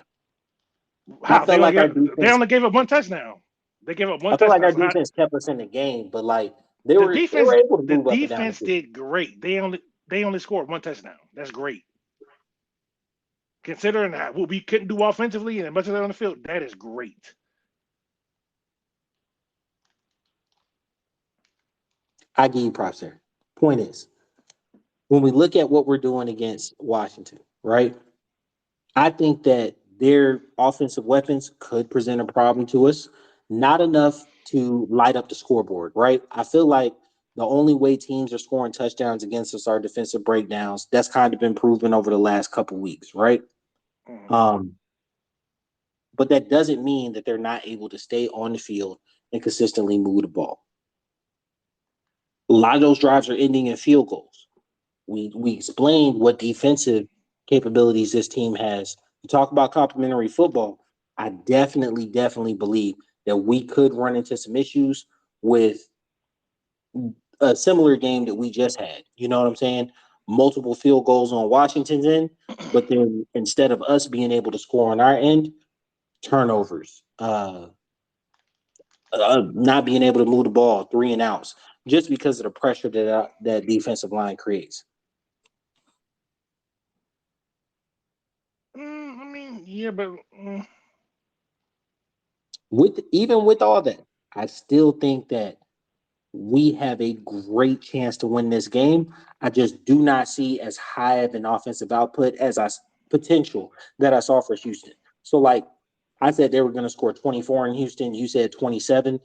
I How felt like our they defense only gave up one touchdown. They gave up I one feel like touchdown. our So how defense kept us in the game, but like they were the able to the move up and down the defense field. did great. They only scored one touchdown. That's great. Considering what we couldn't do offensively and much of that on the field, that is great. I give you props there. Point is, when we look at what we're doing against Washington, right? I think that their offensive weapons could present a problem to us. Not enough to light up the scoreboard, right? I feel like the only way teams are scoring touchdowns against us are defensive breakdowns. That's kind of been proven over the last couple weeks, right? Mhm. Um, but that doesn't mean that they're not able to stay on the field and consistently move the ball. A lot of those drives are ending in field goals. We explained what defensive capabilities this team has. You talk about complementary football. I definitely believe that we could run into some issues with a similar game that we just had. You know what I'm saying? Multiple field goals on Washington's end, but then instead of us being able to score on our end, turnovers, not being able to move the ball, three and outs, just because of the pressure that defensive line creates. I mean, yeah, but With even with all that, I still think that we have a great chance to win this game. I just do not see as high of an offensive output as potential that I saw for Houston. So, like I said, they were going to score 24 in Houston. You said 27.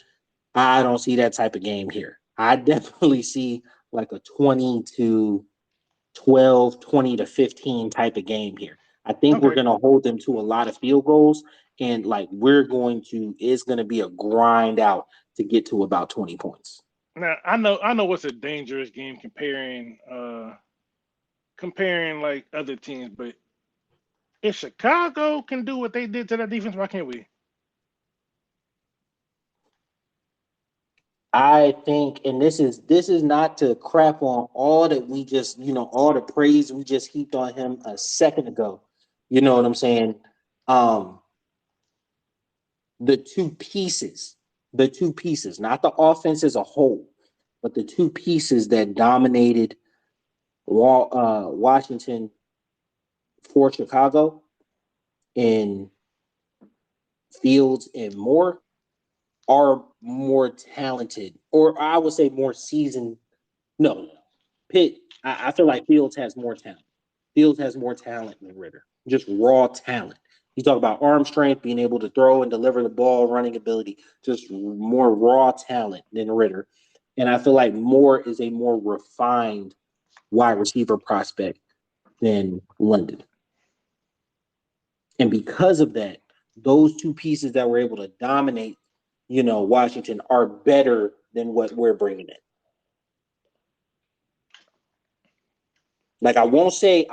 I don't see that type of game here. I definitely see like a 20 to 12, 20 to 15 type of game here. I think we're okay. going to hold them to a lot of field goals, and like it's going to be a grind out to get to about 20 points. Now I know what's a dangerous game comparing like other teams, but if Chicago can do what they did to that defense, why can't we? I think, and this is not to crap on all that we just, all the praise we just heaped on him a second ago. You know what I'm saying? Um, the two pieces, not the offense as a whole, but the two pieces that dominated Washington for Chicago in Fields and Moore are more talented, or I would say more seasoned. No, Pitt. I feel like Fields has more talent. Fields has more talent than Ritter. Just raw talent. You talk about arm strength, being able to throw and deliver the ball, running ability, just more raw talent than Ritter. And I feel like Moore is a more refined wide receiver prospect than London. And because of that, those two pieces that were able to dominate, Washington are better than what we're bringing in. Like I won't say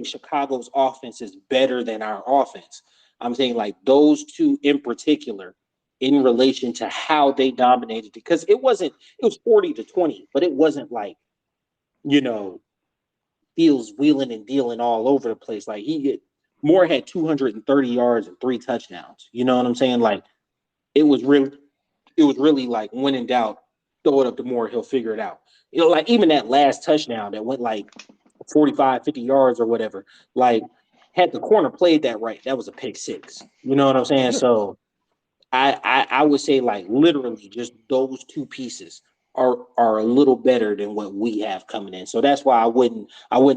Chicago's offense is better than our offense. I'm saying like those two in particular in relation to how they dominated because it was 40-20, but it wasn't like, you know, Fields wheeling and dealing all over the place. Like Moore had 230 yards and three touchdowns. You know what I'm saying? Like it was really like when in doubt, throw it up to Moore, he'll figure it out. Like even that last touchdown that went like 45, 50 yards or whatever, like had the corner played that right, that was a pick six. You know what I'm saying? Yeah, So I would say like literally just those two pieces are a little better than what we have coming in. So that's why I wouldn't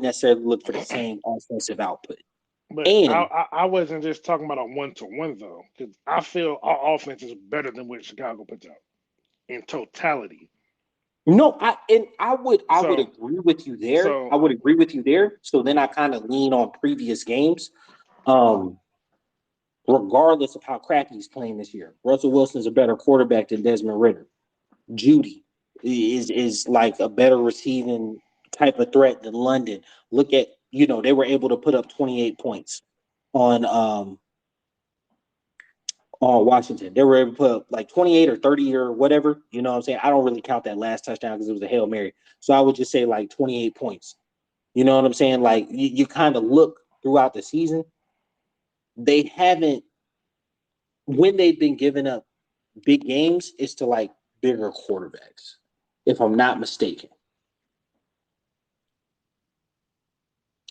necessarily look for the same offensive output. but And I wasn't just talking about a one to one though, because I feel our offense is better than what Chicago puts out in totality. no, I would So agree with you there. so I would agree with you there. So then I kind of lean on previous games. Um, Regardless of how crappy he's playing this year, Russell Wilson is a better quarterback than Desmond Ritter. Judy is like a better receiving type of threat than London. Look at, they were able to put up 28 points on on Washington. They were able to put up like 28 or 30 or whatever. You know what I'm saying? I don't really count that last touchdown because it was a Hail Mary. So I would just say like 28 points. You know what I'm saying? Like you kind of look throughout the season, they haven't when they've been giving up big games, it's to like bigger quarterbacks, if I'm not mistaken.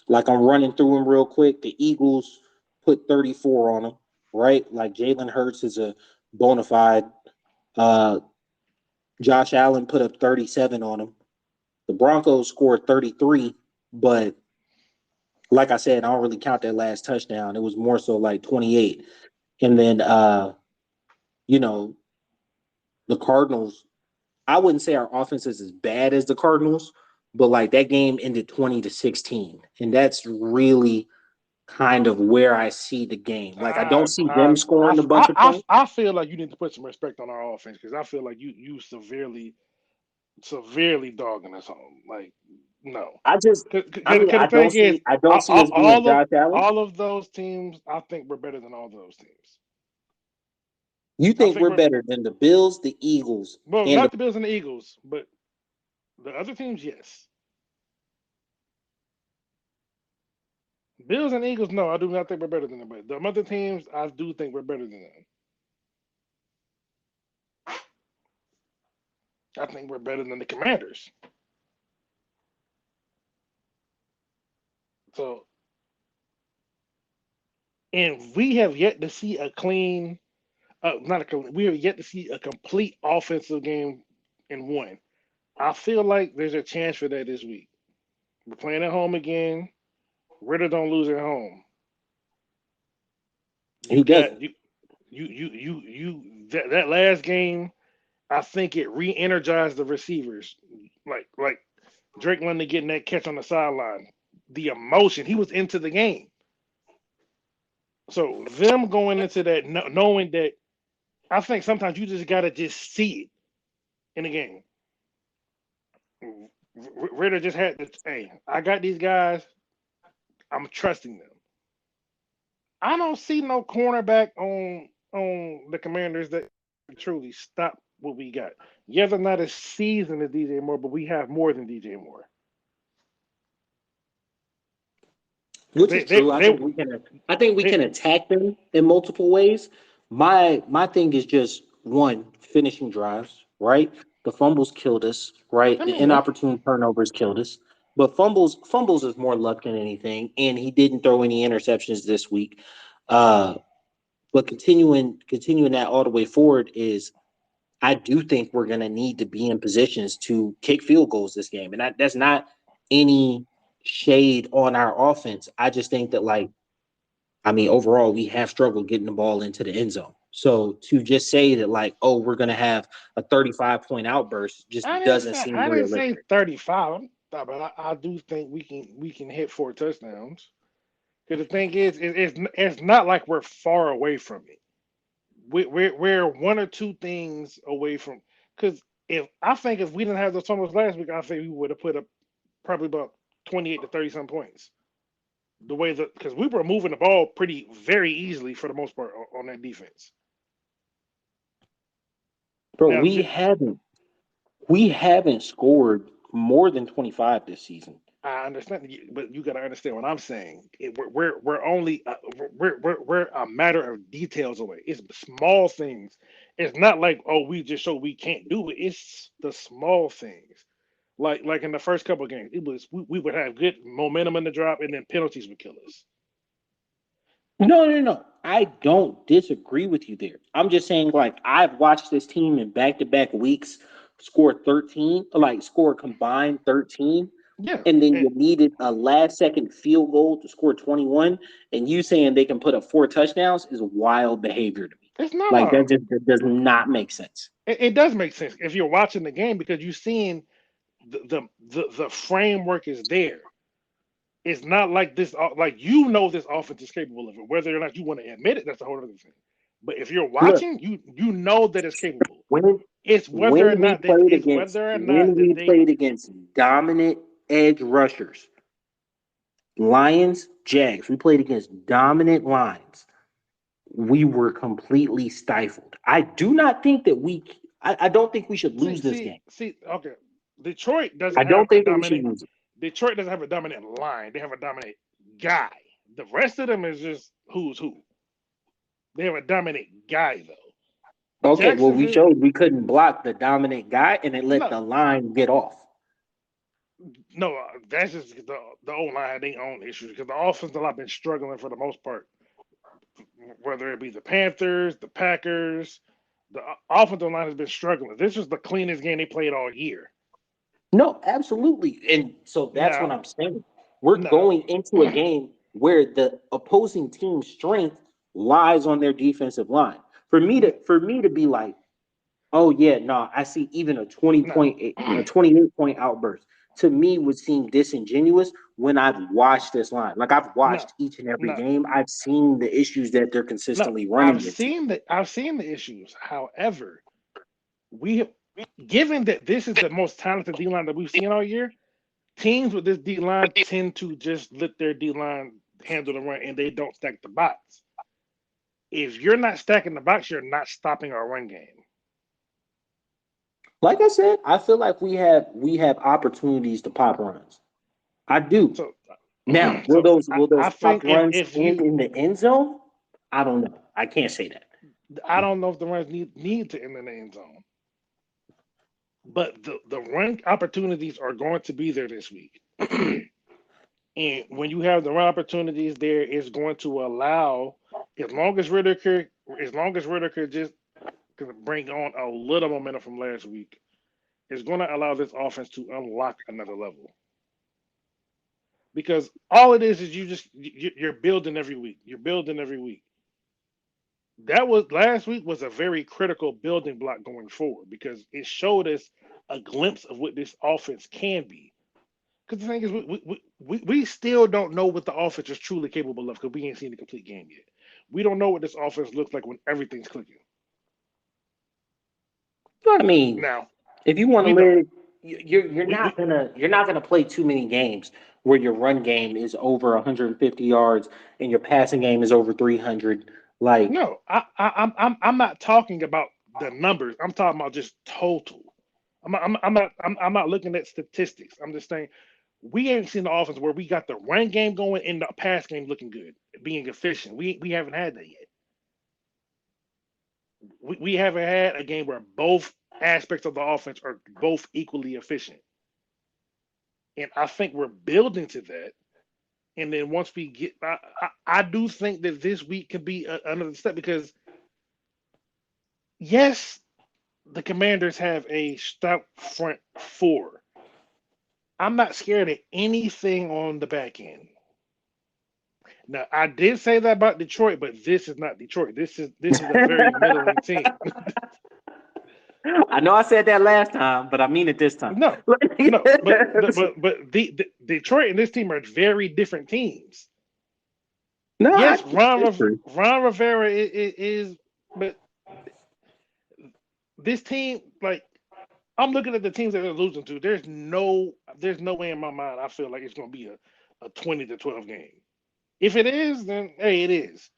Like I'm running through them real quick. The Eagles put 34 on them, right? Like Jalen Hurts is a bona fide. Uh, Josh Allen put up 37 on them. The Broncos scored 33, but like I said, I don't really count that last touchdown. It was more so like 28. And then you know, the Cardinals, I wouldn't say our offense is as bad as the Cardinals, but like that game ended 20-16. And that's really kind of where I see the game. Like I don't see them scoring a bunch of points. I feel like you need to put some respect on our offense because I feel like you severely dogging us home. Like no, I just I because mean the thing is, I don't see us being all of Josh Allen. all of those teams, I think we're better than all those teams. You I think think we're we're better than the Bills, the Eagles, well, and the not the Bills and the Eagles, but the other teams, yes. Bills and Eagles, no, I do not think we're better than them. But the other teams, I do think we're better than them. I think we're better than the Commanders. So, and we have yet to see a clean, not a clean, we have yet to see a complete offensive game in one. I feel like there's a chance for that this week. We're playing at home again. Ritter don't lose at home. You he got doesn't. that last game. I think it re-energized the receivers. Like Drake London getting that catch on the sideline. The emotion. He was into the game. So them going into that knowing that I think sometimes you just gotta just see it in the game. Ritter just had to. Hey, I got these guys. I'm trusting them. I don't see no cornerback on the Commanders that truly stop what we got. Yeah, they're not as seasoned as DJ Moore, but we have more than DJ Moore. Because Which is true. I think we they can attack them in multiple ways. My thing is just one, finishing drives, right? The fumbles killed us, right? I The mean, yeah, inopportune turnovers killed us. But fumbles is more luck than anything, and he didn't throw any interceptions this week. Uh, but continuing that all the way forward is I do think we're going to need to be in positions to kick field goals this game, and that's not any shade on our offense. I just think that I mean, overall, we have struggled getting the ball into the end zone. So to just say that, like, oh, we're going to have a 35-point outburst just doesn't seem I didn't say realistic. 35, but I do think we can hit 4 touchdowns. Because the thing is, it's not like we're far away from it. We're one or two things away from. Because if we didn't have those fumbles last week, I think we would have put up probably about 28 to 30 some points. The way that because we were moving the ball pretty very easily for the most part on that defense. Bro, Now, we haven't scored more than 25 this season. I understand, but you got to understand what I'm saying. We're only we're a matter of details away. It's small things. It's not like oh we just show we can't do it. It's the small things. Like in the first couple of games, it was we would have good momentum in the drop, and then penalties would kill us. No, no, no. I don't disagree with you there. I'm just saying, like, I've watched this team in back-to-back weeks score 13, like score combined 13, Yeah, and then you needed a last-second field goal to score 21, and you saying they can put up 4 touchdowns is wild behavior to me. it's not Like wild. that does not make sense. It does make sense if you're watching the game because you're seeing the framework is there. It's not like this, like this offense is capable of it. Whether or not you want to admit it, that's a whole other thing. But if you're Look, watching, you know that it's capable. when It's whether or not that it's whether or not when that we they played against dominant edge rushers, Lions, Jags, we played against dominant lines. We were completely stifled. I do not think that I don't think we should see lose this see game. see. Okay, Detroit I doesn't have don't a think that we should dominant. lose it. Detroit doesn't have a dominant line. They have a dominant guy. The rest of them is just who's who. They have a dominant guy though. Okay, well, we Jacksonville, showed we couldn't block the dominant guy and it let no, the line get off. no, that's just the O line had their own issues because the offensive line been struggling for the most part. Whether it be the Panthers, the Packers, the offensive line has been struggling. This was the cleanest game they played all year. No, absolutely. And so that's what Now, I'm saying. We're now, going into a game where the opposing team's strength lies on their defensive line. For me to be like, oh yeah, no, I see even a 20 now, point, a 28-point outburst to me would seem disingenuous when I've watched this line. Like I've now, watched each and every now, game. I've seen the issues that they're no. consistently running into. I've seen the issues. However, we have, given that this is the most talented D line that we've seen all year, teams with this D line tend to just let their D line handle the run and they don't stack the box. If you're not stacking the box, you're not stopping our run game. Like I said, I feel like we have opportunities to pop runs. I do. So, Now, so will I those pop think runs if end you, in the end zone? I don't know. I can't say that. I don't know if the runs need to end in the end zone, but the run opportunities are going to be there this week. And when you have the run opportunities there, it's going to allow, as long as Ritter could just bring on a little momentum from last week, it's going to allow this offense to unlock another level. Because all it is you're building every week. You're building every week. That was last week was a very critical building block going forward because it showed us a glimpse of what this offense can be. Because the thing is, we still don't know what the offense is truly capable of because we ain't seen the complete game yet. We don't know what this offense looks like when everything's clicking. I mean, Now if you want to we don't. live, you're We not gonna play too many games where your run game is over 150 yards and your passing game is over 300. Like, no. I'm not talking about the numbers. I'm talking about just total. I'm not looking at statistics. I'm just saying we ain't seen the offense where we got the run game going and the pass game looking good, being efficient. We haven't had that yet. We haven't had a game where both aspects of the offense are both equally efficient. And I think we're building to that. And then once we get, I do think that this week could be another step because yes, the Commanders have a stout front four. I'm not scared of anything on the back end. Now, I did say that about Detroit, but this is not Detroit. This is a very middling team. I know I said that last time, but I mean it this time. No, no, but Detroit and this team are very different teams. No, Yes, it's true. Ron Rivera is, but this team, like I'm looking at the teams that they're losing to. There's no way in my mind I feel like it's going to be a 20-12 game. If it is, then hey, it is.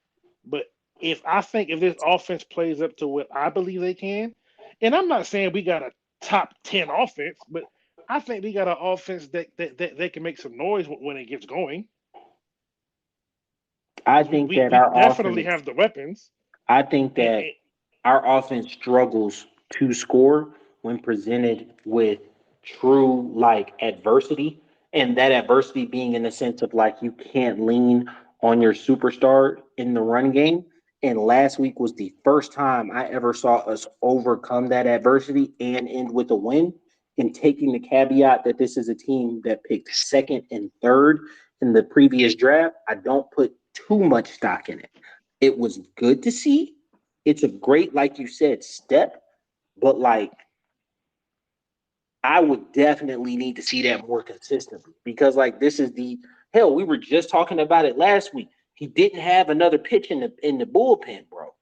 But if this offense plays up to what I believe they can, and I'm not saying we got a top 10 offense, but I think we got an offense that can make some noise when it gets going I because think that we our definitely offense. have the weapons. I think And, that our offense struggles to score when presented with true like adversity, and that adversity being in the sense of like you can't lean on your superstar in the run game. And last week was the first time I ever saw us overcome that adversity and end with a win. And taking the caveat that this is a team that picked second and third in the previous draft, I don't put too much stock in it. It was good to see. It's a great, like you said, step, but like I would definitely need to see that more consistently because like this is the hell, we were just talking about it last week. He didn't have another pitch in the bullpen, bro.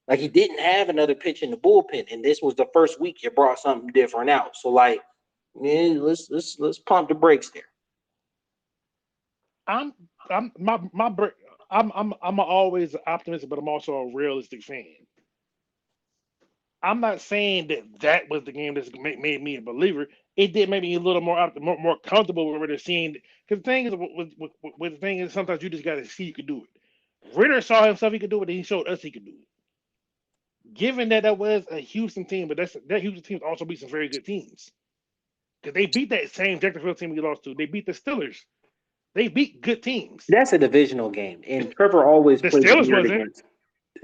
Like he didn't have another pitch in the bullpen, and this was the first week you brought something different out. So like, man, let's pump the brakes there. I'm I'm my I'm always optimistic, but I'm also a realistic fan. I'm not saying that was the game that made me a believer. It did make me a little more comfortable with Ritter seeing. Because the thing is, with the thing is, sometimes you just got to see you can do it. Ritter saw himself he could do it, and he showed us he could do it. Given that that was a Houston team, but that Houston team also beat some very good teams. Because they beat that same Jacksonville team we lost to. They beat the Steelers. They beat good teams. That's a divisional game, and Trevor always The plays Steelers weird wasn't. against.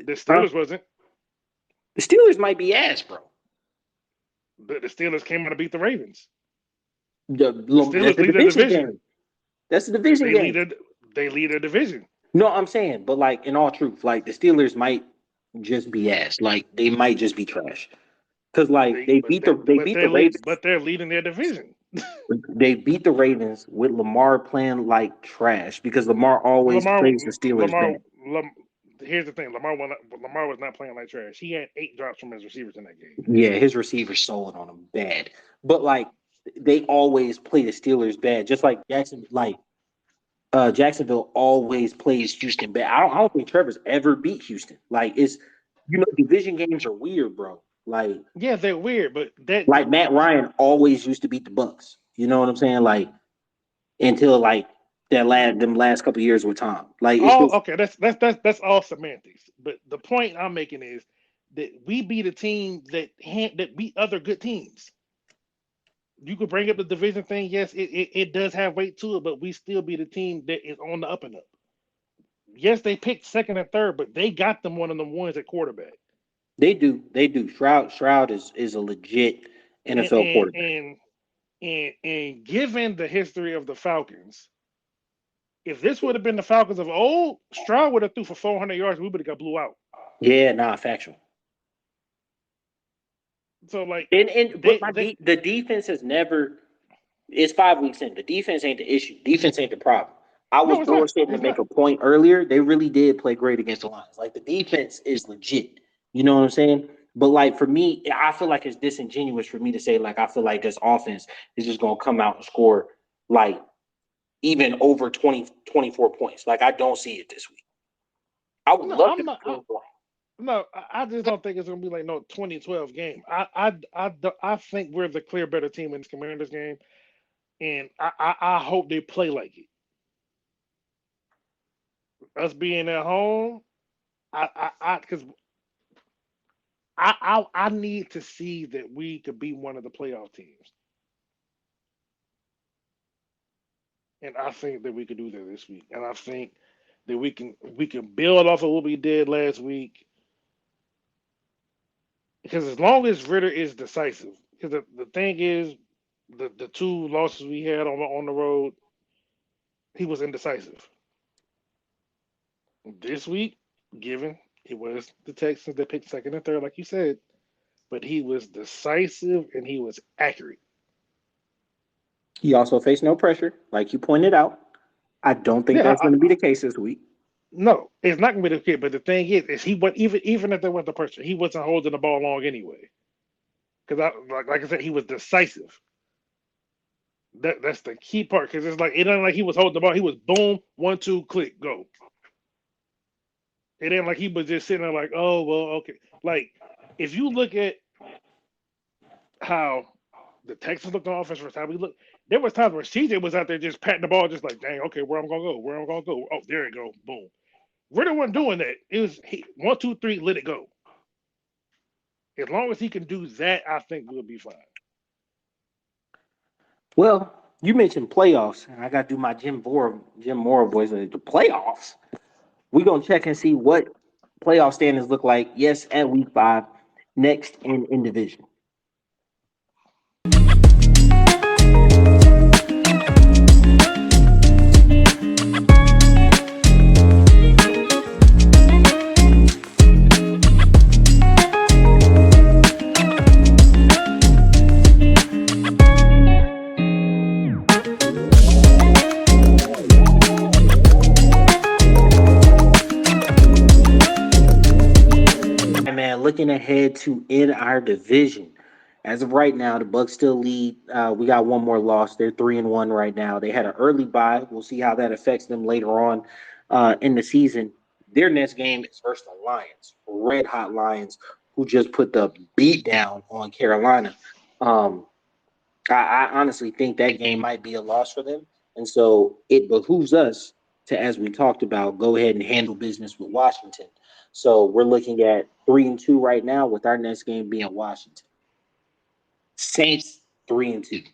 The Huh? Steelers wasn't. The Steelers might be ass, bro. But the Steelers came out and beat the Ravens. The That's Steelers a lead the division division. game. That's a division They lead game. their they lead their division. No, I'm saying, but like in all truth, like the Steelers might just be ass. Like they might just be trash. Cause like They but they they beat the Ravens. but they're leading their division. They beat the Ravens with Lamar playing like trash because Lamar always Lamar plays the Steelers Lamar bad. Here's the thing. Lamar was not playing like trash. He had 8 drops from his receivers in that game. Yeah, his receivers sold on him bad. But like they always play the Steelers bad. Just like Jacksonville always plays Houston bad. I don't think Trevor's ever beat Houston. Like it's division games are weird, bro. Yeah, they're weird, but Like Matt Ryan always used to beat the Bucks. You know what I'm saying? Like until like them last couple years with Tom. Like it's all just okay. That's all semantics. But the point I'm making is that we beat a team that beat other good teams. You could bring up the division thing. Yes, it does have weight to it, but we still beat a team that is on the up and up. Yes, they picked second and third, but they got them one of them ones at quarterback. they do. Shroud is a legit And NFL and quarterback. and and given the history of the Falcons, if this would have been the Falcons of old, Stroud would have threw for 400 yards. We would have got blew out. Yeah, nah, factual. So like And but they the defense has never. It's 5 weeks in. The defense ain't the issue. Defense ain't the problem. I was No, it's more not. saying to It's make not. a point earlier. They really did play great against the Lions. Like the defense is legit. You know what I'm saying? But like for me, I feel like it's disingenuous for me to say like I feel like this offense is just gonna come out and score like even over 24 points. Like I don't see it this week. I would No, love I'm to be not. proven wrong. No, I just don't think it's gonna be like no 2012 game. I think we're the clear better team in this Commanders game, and I hope they play like it. Us being at home, because I need to see that we could be one of the playoff teams, and I think that we could do that this week, and I think that we can build off of what we did last week, because as long as Ritter is decisive, because the thing is, the two losses we had on the road, he was indecisive. This week, given it was the Texans that picked second and third, like you said, but he was decisive and he was accurate. He also faced no pressure, like you pointed out. I don't think Yeah, that's going to be the case this week. no, it's not gonna be the kid. But the thing is he went even if there was the pressure, he wasn't holding the ball long anyway. Because like I said, he was decisive. That's the key part. Because it's like it ain't like he was holding the ball. He was boom, 1, 2, click, go. It ain't like he was just sitting there like, oh well, okay. Like if you look at how the Texans looked on offense versus how we look, there was times where CJ was out there just patting the ball, just like, dang, okay, where I'm gonna go, where I'm gonna go. Oh, there it go, boom. Ritter wasn't doing that. It was 1, 2, 3, let it go. As long as he can do that, I think we'll be fine. Well, you mentioned playoffs, and I got to do my Jim Mora voice. The playoffs. We're gonna check and see what playoff standings look like. Yes, at week 5, next in division. Hey man, looking ahead to in our division. As of right now, the Bucks still lead. We got one more loss. They're 3-1 right now. They had an early bye. We'll see how that affects them later on in the season. Their next game is versus the Lions, red hot Lions, who just put the beat down on Carolina. Um, I honestly think that game might be a loss for them, and so it behooves us to, as we talked about, go ahead and handle business with Washington. So we're looking at 3-2 right now, with our next game being Washington. Saints 3-2.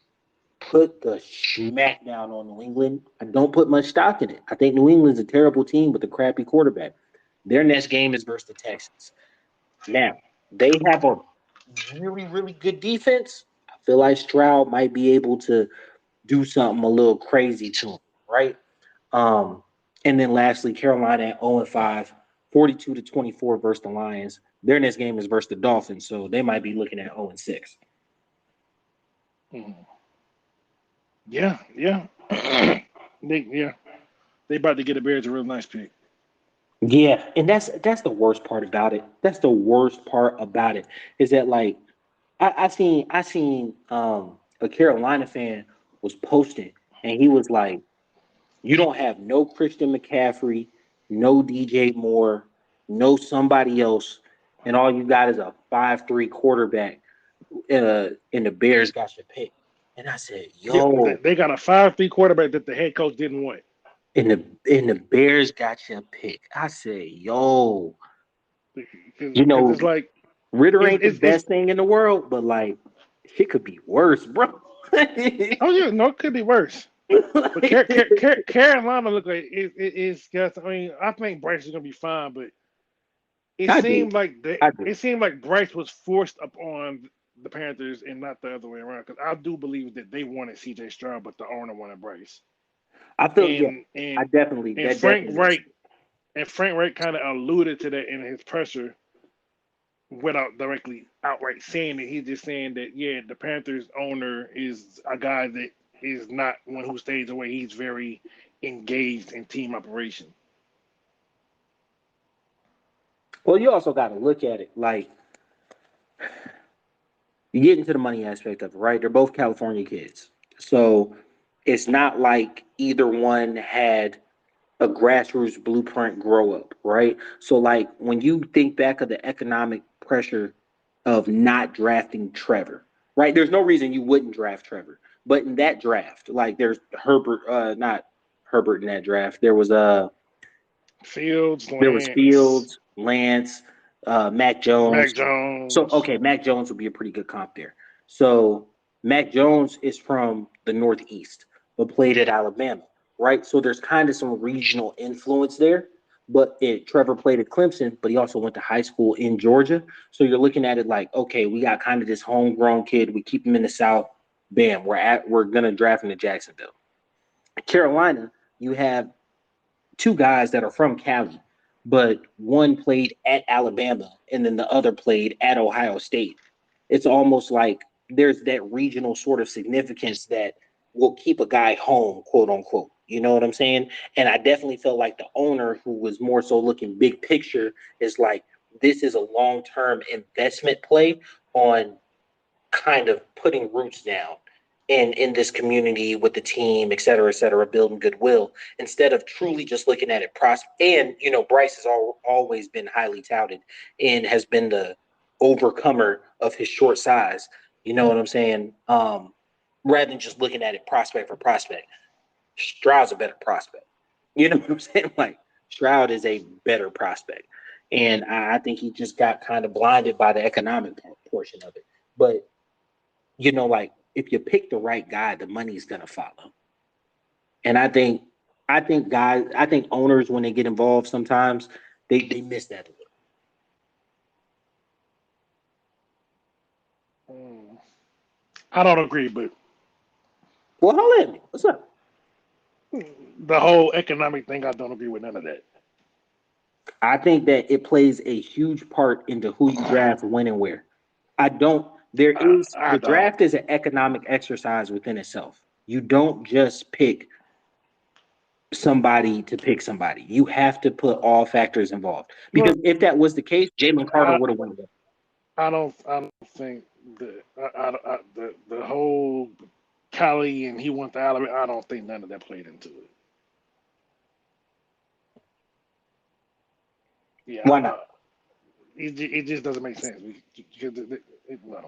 Put the smack down on New England. I don't put much stock in it. I think New England's a terrible team with a crappy quarterback. Their next game is versus the Texans. Now, they have a really good defense. I feel like Stroud might be able to do something a little crazy to him, right? Um, and then lastly, Carolina at 0-5, 42-24 versus the Lions. Their next game is versus the Dolphins, so they might be looking at 0-6. Mhm. Yeah, yeah. Yeah, they about to get a Bears a real nice pick. Yeah, and that's the worst part about it. That's the worst part about it is that like I seen a Carolina fan was posting and he was like, you don't have no Christian McCaffrey, no DJ Moore, no somebody else, and all you got is a 5-3 quarterback. And the Bears got your pick. And I said, Yeah, they, yo, they got a 5-3 quarterback that the head coach didn't want. and the Bears got your pick. I said, yo, you Because know, it's like Ritter it's, ain't the it's it's best thing in the world, but like shit could be worse, bro. oh yeah, no, it could be worse. But Carolina look like it's got. I mean, I think Bryce is gonna be fine, but it I do. seemed like I do. it seemed like Bryce was forced upon the Panthers and not the other way around. Because I do believe that they wanted C.J. Stroud, but the owner wanted Bryce. I feel yeah. And I and definitely and that Frank definitely makes Wright sense. and Frank Wright kind of alluded to that in his presser without directly outright saying it. He's just saying that yeah, the Panthers owner is a guy that is not one who stays away. He's very engaged in team operation. Well, you also got to look at it like you get into the money aspect of it, right? They're both California kids. So it's not like either one had a grassroots blueprint grow up, right? So like when you think back of the economic pressure of not drafting Trevor, right? There's no reason you wouldn't draft Trevor. But in that draft, like there's Herbert, not Herbert in that draft. Fields, There was Lance, Fields, Lance, Mac Mac Jones. So Jones. okay, Mac Jones would be a pretty good comp there. So Mac Jones is from the Northeast, but played at Alabama, right? So there's kind of some regional influence there. But Trevor played at Clemson, but he also went to high school in Georgia. So you're looking at it like, okay, we got kind of this homegrown kid. We keep him in the South. Bam, we're gonna draft him to Jacksonville. Carolina, you have two guys that are from Cali, but one played at Alabama and then the other played at Ohio State. It's almost like there's that regional sort of significance that will keep a guy home, quote unquote. You know what I'm saying? And I definitely felt like the owner, who was more so looking big picture, is like, this is a long term investment play on kind of putting roots down in this community with the team, et cetera, building goodwill instead of truly just looking at it and Bryce has always been highly touted and has been the overcomer of his short size. You know what I'm saying? Rather than just looking at it prospect for prospect, Stroud's a better prospect. You know what I'm saying? Like Stroud is a better prospect, and I think he just got kind of blinded by the economic portion of it. But like if you pick the right guy, the money's gonna follow. And I think owners when they get involved sometimes they miss that a little. Mm, I don't agree, but Well, holla at me. What's up? the whole economic thing, I don't agree with none of that. I think that it plays a huge part into who you draft, when, and where. I don't. There is I the don't. draft is an economic exercise within itself. You don't just pick somebody to pick somebody. You have to put all factors involved. Well, Because if that was the case, Jalen Carter I, would have won. I don't think the whole Cali and he went to Alabama. I don't think none of that played into it. Yeah, Why not? it just doesn't make sense. Because no,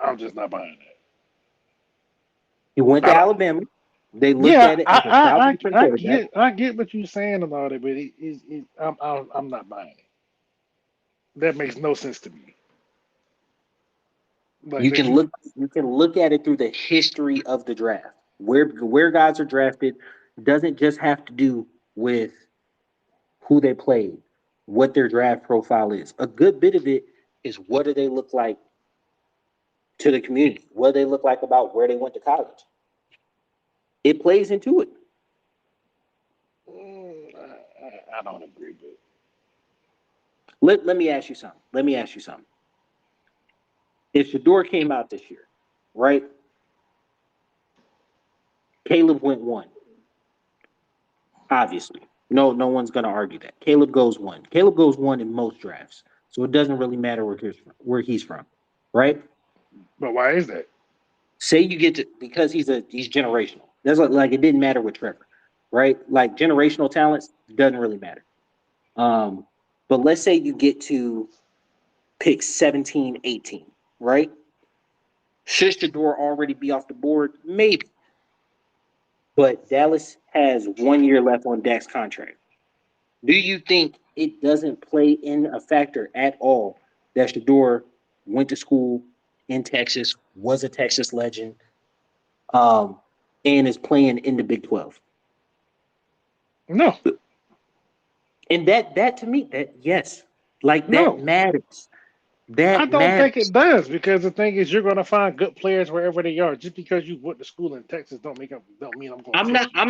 I'm just not buying that. He went to I don't, Alabama. They looked yeah, at it as a southeastern quarterback. I get what you're saying about it, but I'm not buying it. That makes no sense to me. Like You that can you look at it through the history of the draft. Where guys are drafted doesn't just have to do with who they played, what their draft profile is. A good bit of it is what do they look like to the community? What do they look like about where they went to college? It plays into it. I don't agree with. Let me ask you something. Let me ask you something. If Shador came out this year, right? Caleb went one. Obviously. No one's gonna argue that. Caleb goes one. Caleb goes one in most drafts. So it doesn't really matter where he's from. Right? But why is that? Say you get to because he's generational. That's like it didn't matter with Trevor, right? Like generational talents doesn't really matter. Um, but let's say you get to pick 17, 18, right? Should Shador already be off the board? Maybe. But Dallas has 1 year left on Dak's contract. Do you think it doesn't play in a factor at all that Shador went to school in Texas, was a Texas legend, um, and is playing in the Big 12? No, And that to me, that yes, like that no. matters. I That don't think it matters. does because the thing is, you're going to find good players wherever they are. Just because you went to school in Texas don't mean I'm going to I'm take not. you.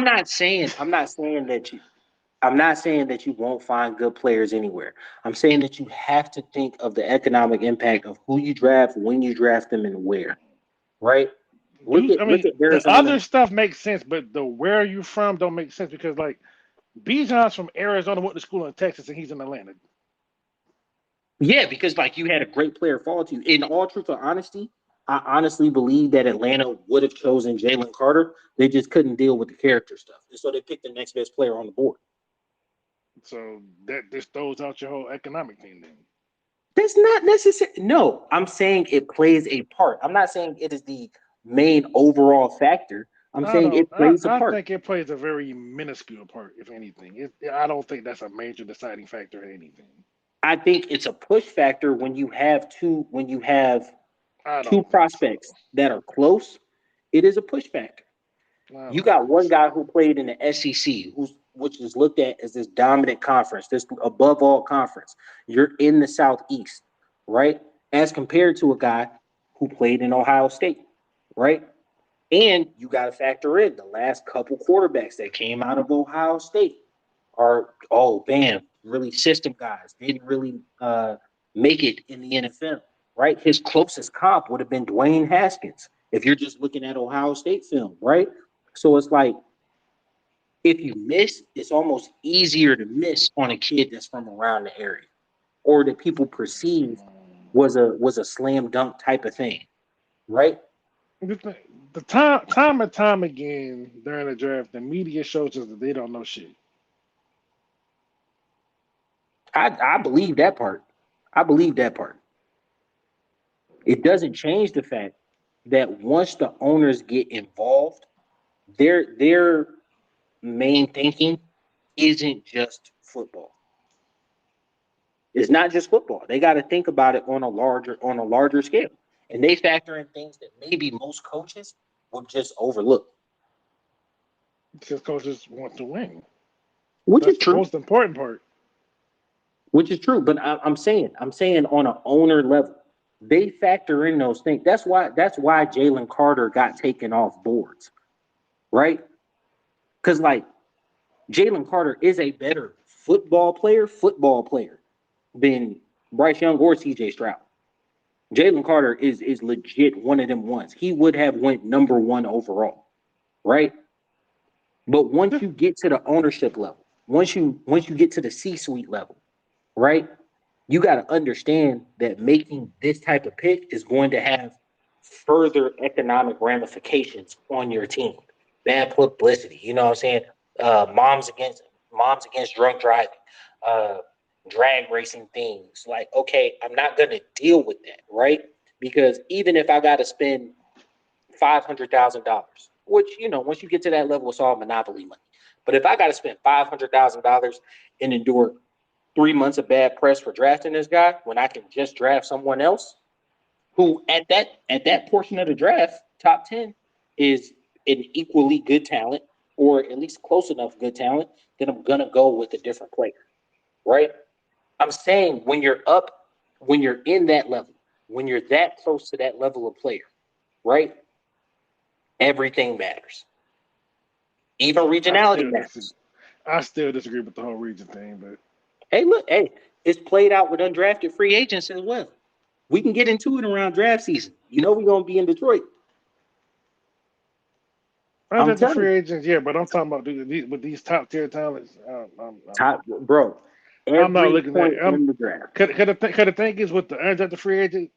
I'm not saying that you won't find good players anywhere. I'm saying that you have to think of the economic impact of who you draft, when you draft them, and where. Right? Look at I look mean, at the other Arizona. stuff makes sense, but the where are you from don't make sense because like Bijan's from Arizona, went to school in Texas, and he's in Atlanta. Yeah, because like you had a great player fall to you. In all truth or honesty, I honestly believe that Atlanta would have chosen Jalen Carter. They just couldn't deal with the character stuff, and so they picked the next best player on the board. So that just throws out your whole economic thing. Then That's not necessary. No, I'm saying it plays a part. I'm not saying it is the main overall factor. I'm I saying don't. it plays a I part. think it plays a very minuscule part, if anything. I don't think that's a major deciding factor in anything. I think it's a push factor when you have I two don't think so. prospects that are close. It is a push factor. I You don't got think one so. guy who played in the SEC, which is looked at as this dominant conference, this above all conference. You're in the Southeast, right? As compared to a guy who played in Ohio State, right? And you got to factor in the last couple quarterbacks that came out of Ohio State are, oh, bam, really system guys. Didn't really make it in the NFL, right? His closest comp would have been Dwayne Haskins if you're just looking at Ohio State film, right? So it's like if you miss, it's almost easier to miss on a kid that's from around the area or that people perceive was a slam dunk type of thing, right? The time and time again during the draft, the media shows us that they don't know shit. I believe that part. I believe that part. It doesn't change the fact that once the owners get involved, their main thinking isn't just football. It's not just football. They got to think about it on a larger scale, and they factor in things that maybe most coaches would just overlook, Because coaches want to win. which That's is the true. most important part. Which is true. But I'm saying on an owner level, they factor in those things. That's why Jalen Carter got taken off boards, right? Because like Jalen Carter is a better football player than Bryce Young or CJ Stroud. Jalen Carter is legit one of them ones. He would have went number one overall, right? But once you get to the ownership level, once you get to the C-suite level, right? You got to understand that making this type of pick is going to have further economic ramifications on your team. Bad publicity, you know what I'm saying? Moms against drunk driving, uh, drag racing things. Like, okay, I'm not going to deal with that, right? Because even if I got to spend $500,000, which once you get to that level, it's all monopoly money. But if I got to spend $500,000 and endure 3 months of bad press for drafting this guy when I can just draft someone else who at that portion of the draft, top 10, is an equally good talent or at least close enough good talent, then I'm gonna go with a different player, right? I'm saying when you're in that level, when you're that close to that level of player, right? Everything matters. Even I regionality still disagree. matters. I still disagree with the whole region thing, but Hey, look, hey, it's played out with undrafted free agents as well. We can get into it around draft season. We're gonna be in Detroit. I I'm did the telling free you, agents, yeah, but I'm talking about with these top tier talents. top bro. I'm not Every looking at. point in the draft. Cause the thing is with the undrafted free agent,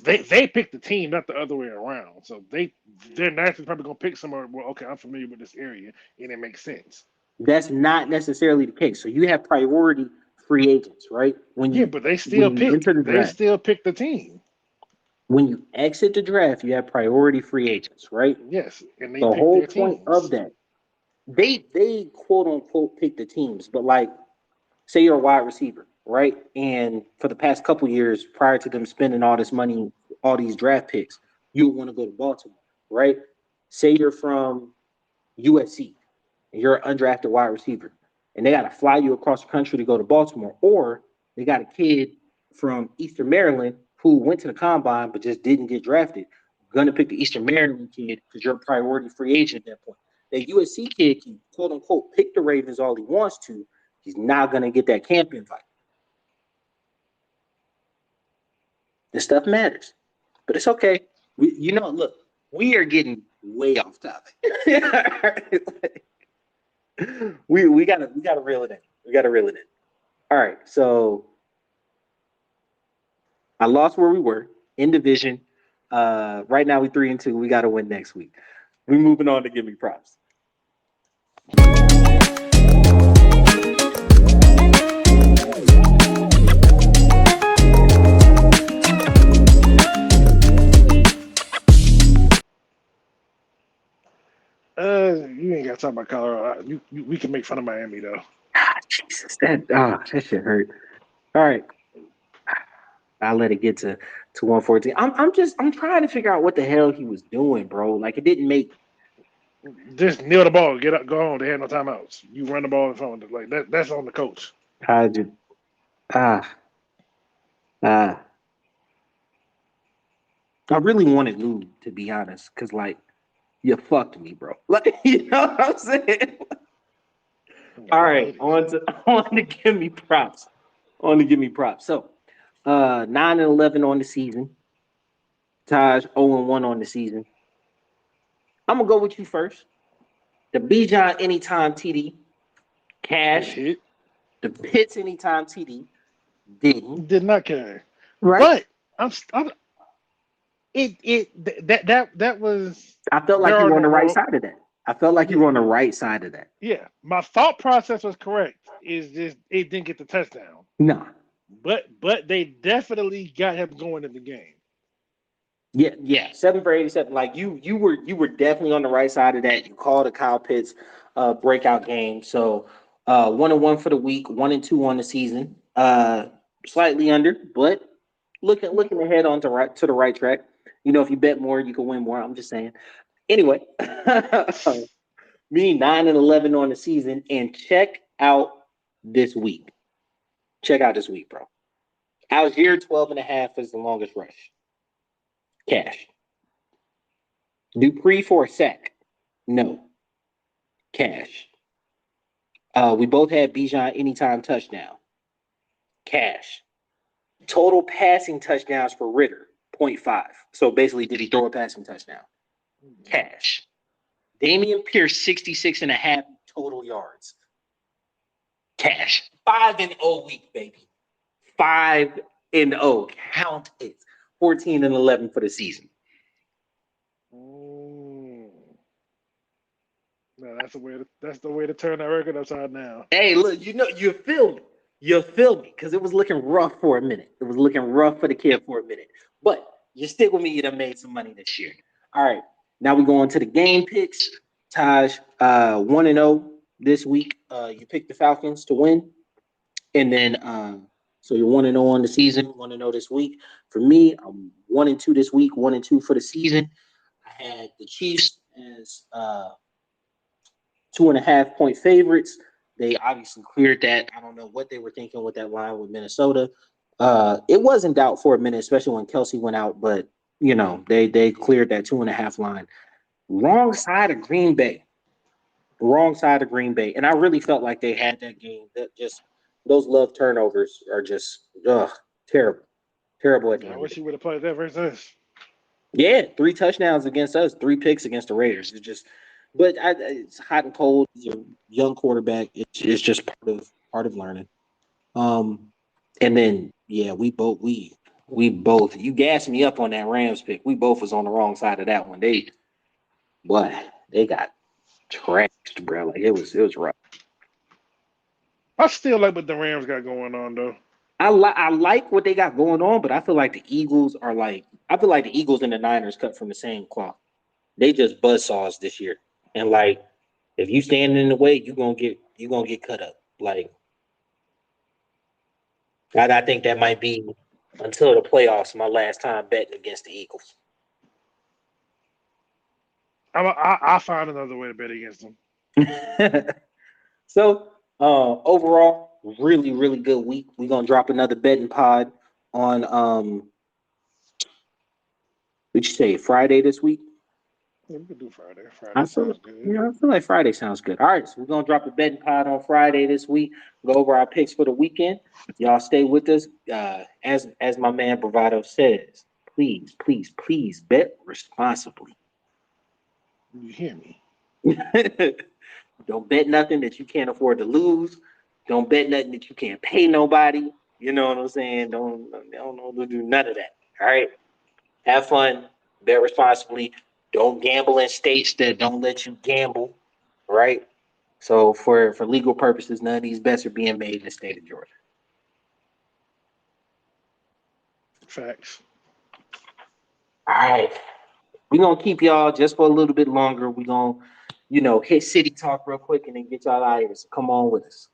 they pick the team, not the other way around. So they're naturally probably gonna pick somewhere. Well, okay, I'm familiar with this area, and it makes sense. That's not necessarily the case. So you have priority free agents, right? When Yeah, you but when you enter the they draft, still pick the team. when you exit the draft, you have priority free agents, right? Yes, and they The pick whole their point of teams. that, they quote unquote pick the teams, but like say you're a wide receiver, right? And for the past couple years, prior to them spending all this money, all these draft picks, you would want to go to Baltimore, right? Say you're from USC and you're an undrafted wide receiver, and they got to fly you across the country to go to Baltimore, or they got a kid from Eastern Maryland who went to the combine but just didn't get drafted. Gonna pick the Eastern Maryland kid because you're a priority free agent at that point. That USC kid can quote unquote pick the Ravens all he wants to. He's not gonna get that camp invite. This stuff matters, but it's okay. Look. we are getting way off topic. We gotta reel it in. We gotta reel it in. All right, so I lost where we were in division. Right now we 3-2. We gotta win next week. We moving on to give me props. You ain't got to talk about Colorado. We can make fun of Miami though. Ah, Jesus, that shit hurt. All right, I let it get to 114. I'm trying to figure out what the hell he was doing, bro. Like it didn't make. Just kneel the ball, get up, go on. They had no timeouts. You run the ball in front of them. Like that. That's on the coach. I just ah ah. I really wanted Lou to be honest, because like you fucked me, bro. Like you know what I'm saying? All Go right, ahead. on to give me props. On to give me props. So 9-11 on the season. Taj 0-1 on the season. I'm gonna go with you first. The Bijan anytime TD, It cash. hit. The Pitts anytime TD didn't. Did not carry. Right. But I'm that was I felt like there you are were on no the right wrong. side of that. I felt like you Yeah, were on the right side of that. yeah. My thought process was correct. Is just it didn't get the touchdown, Nah. but they definitely got him going in the game. Yeah, yeah. 7 for 87. Like you were definitely on the right side of that. You called a Kyle Pitts breakout game. So 1-1 for the week, 1-2 on the season. Slightly under, but looking ahead on to the right track. You know, if you bet more, you can win more. I'm just saying. Anyway, me 9-11 on the season, and check out this week. Check out this week, bro. Algier 12.5 is the longest rush. Cash. Dupree for a sack. No. Cash. We both had Bijan anytime touchdown. Cash. Total passing touchdowns for Ritter, point 0.5. So basically, did he throw a passing touchdown? Cash. Damian Pierce, 66.5 total yards. Cash. 5-0 week, baby. 5-0. Count it. 14-11 for the season. Mm. No, that's the way to turn that record upside down. Hey, look, you feel me. You feel me. Because it was looking rough for a minute. It was looking rough for the kid for a minute. But you stick with me, you done made some money this year. All right. Now we go on to the game picks. Taj, 1-0 this week. You picked the Falcons to win. And then so you're 1-0 on the season, 1-0 this week. For me, I'm 1-2 this week, 1-2 for the season. I had the Chiefs as 2.5 point favorites. They obviously cleared that. I don't know what they were thinking with that line with Minnesota. It was in doubt for a minute, especially when Kelsey went out, but you know, they cleared that 2.5 line. Wrong side of Green Bay. Wrong side of Green Bay. And I really felt like they had that game. That just those love turnovers are just terrible. Terrible at the I end of wish it. he would have played that versus Yeah, 3 touchdowns against us, 3 picks against the Raiders. It's just, but it's hot and cold. He's a young quarterback. It's just part of learning. Um, and then yeah, we both you gassed me up on that Rams pick. We both was on the wrong side of that one. They got trashed, bro. Like it was rough. I still like what the Rams got going on though. I like what they got going on, but I feel like the Eagles are like I feel like the Eagles and the Niners cut from the same cloth. They just buzzsaws this year, and like if you stand in the way, you gonna get cut up. Like I think that might be until the playoffs my last time betting against the Eagles. I find another way to bet against them. So overall, really really good week. We're gonna drop another betting pod on what you say Friday this week. Yeah, we could do Friday. I Friday feel, sounds good. I feel like Friday sounds good. All right, so we're gonna drop a betting pod on Friday this week. Go over our picks for the weekend. Y'all stay with us. As my man Bravado says, please, please, please bet responsibly. You hear me? Don't bet nothing that you can't afford to lose. Don't bet nothing that you can't pay nobody. You know what I'm saying? Don't do none of that. All right. Have fun. Bet responsibly. Don't gamble in states that don't let you gamble. Right. So for legal purposes, none of these bets are being made in the state of Georgia. Facts. All right. We're gonna keep y'all just for a little bit longer. We're gonna, hit city talk real quick and then get y'all out of here. So come on with us.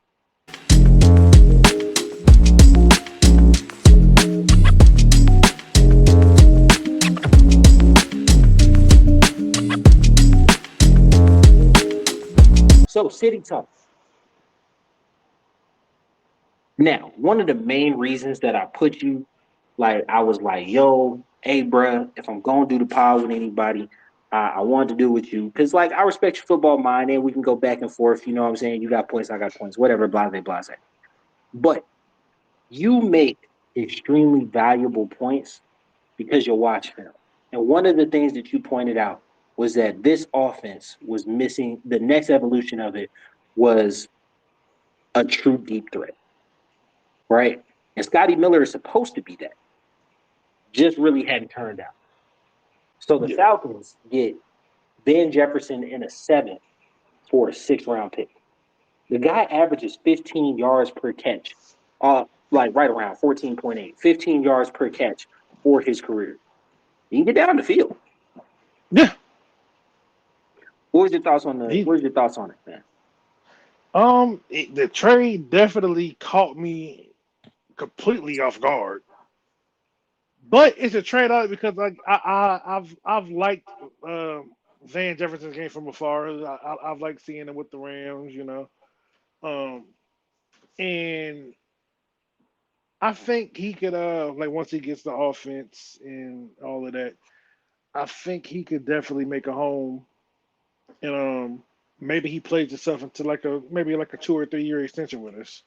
So city talk. Now, one of the main reasons that I put you, like, I was like, yo, hey, bruh, if I'm going to do the pod with anybody, I wanted to do with you. Because, like, I respect your football mind and we can go back and forth. You know what I'm saying? You got points, I got points, whatever, blah, blah, blah. But you make extremely valuable points because you watch film. And one of the things that you pointed out was that this offense was missing, the next evolution of it was a true deep threat, right? And Scotty Miller is supposed to be that, just really hadn't turned out. So the Yeah. Falcons get Ben Jefferson in a seventh for a 6th round pick. The guy averages 15 yards per catch, like right around 14.8, 15 yards per catch for his career. He can get down the field. Yeah. What was your thoughts on the? He What was your thoughts on it, man? the trade definitely caught me completely off guard. But it's a trade out because like I've liked Van Jefferson's game from afar. I've liked seeing him with the Rams, you know. Um, and I think he could like once he gets the offense and all of that, I think he could definitely make a home and maybe he plays himself into like a maybe like a 2 or 3 year extension with us.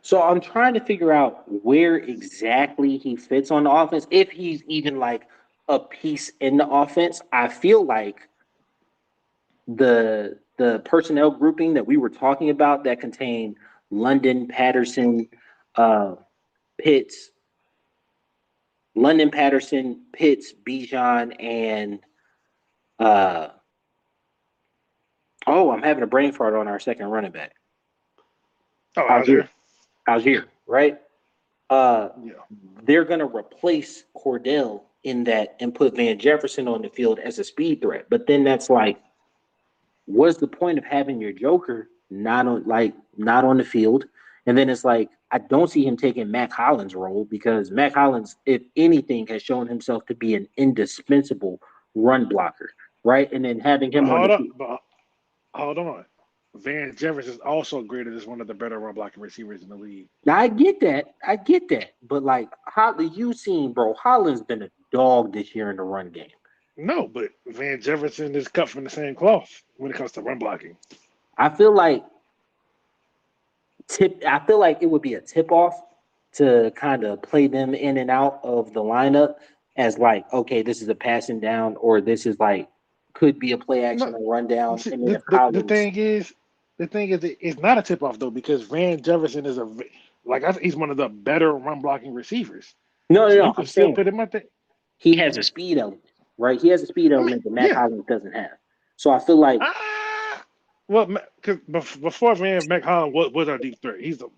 So I'm trying to figure out where exactly he fits on the offense. If he's even like a piece in the offense, I feel like the personnel grouping that we were talking about that contained London, Patterson, uh, Pitts, Pitts, Bijan, and uh, oh, I'm having a brain fart on our second running back. Oh, Algier, Algier. Algier, right? Uh, Yeah. they're going to replace Cordell in that and put Van Jefferson on the field as a speed threat. But then that's like, what's the point of having your Joker not on the field? And then it's like I don't see him taking Mac Hollins' role because Mac Hollins, if anything, has shown himself to be an indispensable run blocker, right? And then having But him on the hold up, field. but hold on. Van Jefferson is also graded as one of the better run blocking receivers in the league. Now I get that, but like how you seen, bro? Hollins been a dog this year in the run game. No, but Van Jefferson is cut from the same cloth when it comes to run blocking. I feel like I feel like it would be a tip off to kind of play them in and out of the lineup as like, okay, this is a passing down, or this is like could be a play No, action or rundown. see, And then if Hollins, the thing is, it's not a tip off though because Van Jefferson is he's one of the better run blocking receivers. So you no, can I'm still saying put him at the he has a speed element, right? He has a speed I mean, element that Mac yeah. Hollins doesn't have. So I feel like Ah, well, because before Van McCollum was our deep threat. He's the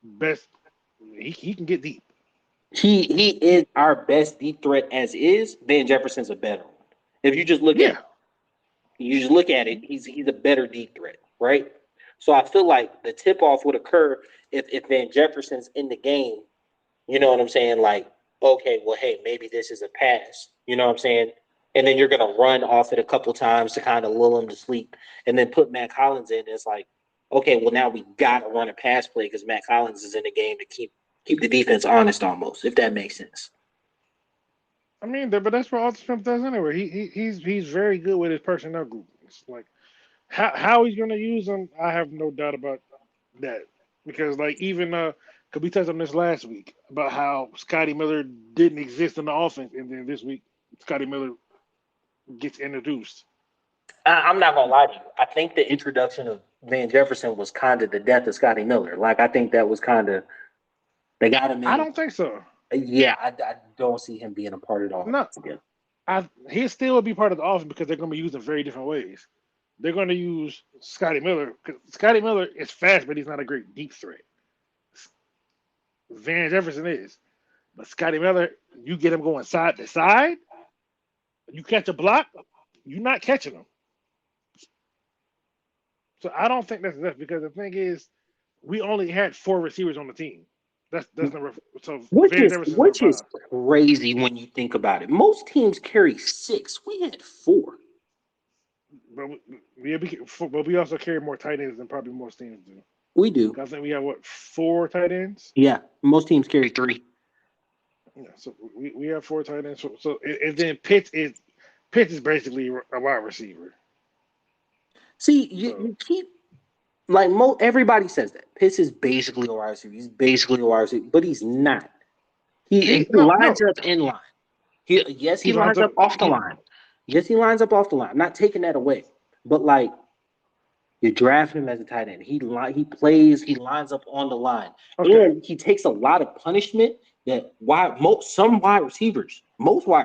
best. He can get deep. he is our best deep threat as is. Van Jefferson's a better one. If you just look at Yeah. You just look at it, he's a better deep threat, right? So I feel like the tip off would occur if Van Jefferson's in the game. You know what I'm saying? Like, okay, well, hey, maybe this is a pass. You know what I'm saying? And then you're gonna run off it a couple times to kind of lull him to sleep, and then put Matt Collins in. It's like, okay, well now we gotta run a pass play because Matt Collins is in the game to keep the defense honest, almost, if that makes sense. I mean, but that's what Arthur Smith does anyway. He's very good with his personnel group. It's like how he's gonna use them. I have no doubt about that because like even cause we touched on this last week about how Scotty Miller didn't exist in the offense, and then this week Scotty Miller gets introduced. I'm not gonna lie to you. I think the introduction of Van Jefferson was kind of the death of Scotty Miller. Like I think that was kind of they got him I in. don't think so. Yeah, I don't see him being a part of the No, offense again. he'll still be part of the offense because they're going to be used in very different ways. They're going to use Scotty Miller because Scotty Miller is fast, but he's not a great deep threat. Van Jefferson is, but Scotty Miller, you get him going side to side, you catch a block, you're not catching him. So I don't think that's enough because the thing is, we only had four receivers on the team. That's number so Van Jefferson's number Which is five. crazy when you think about it. Most teams carry six. We had four. But but we also carry more tight ends than probably most teams do. We do. 'Cause I think we have what four tight ends. Yeah, most teams carry three. Yeah, so we have four tight ends. So and then Pitts is basically a wide receiver. See, So you keep like everybody says that Pitts is basically a wide receiver. He's basically a wide receiver, but he's not. He no lines no up in line. He he lines lines up up off the he line. Yes, he lines up off the line. I'm not taking that away, but like you draft him as a tight end. He plays. He lines up on the line, okay and he takes a lot of punishment that most wide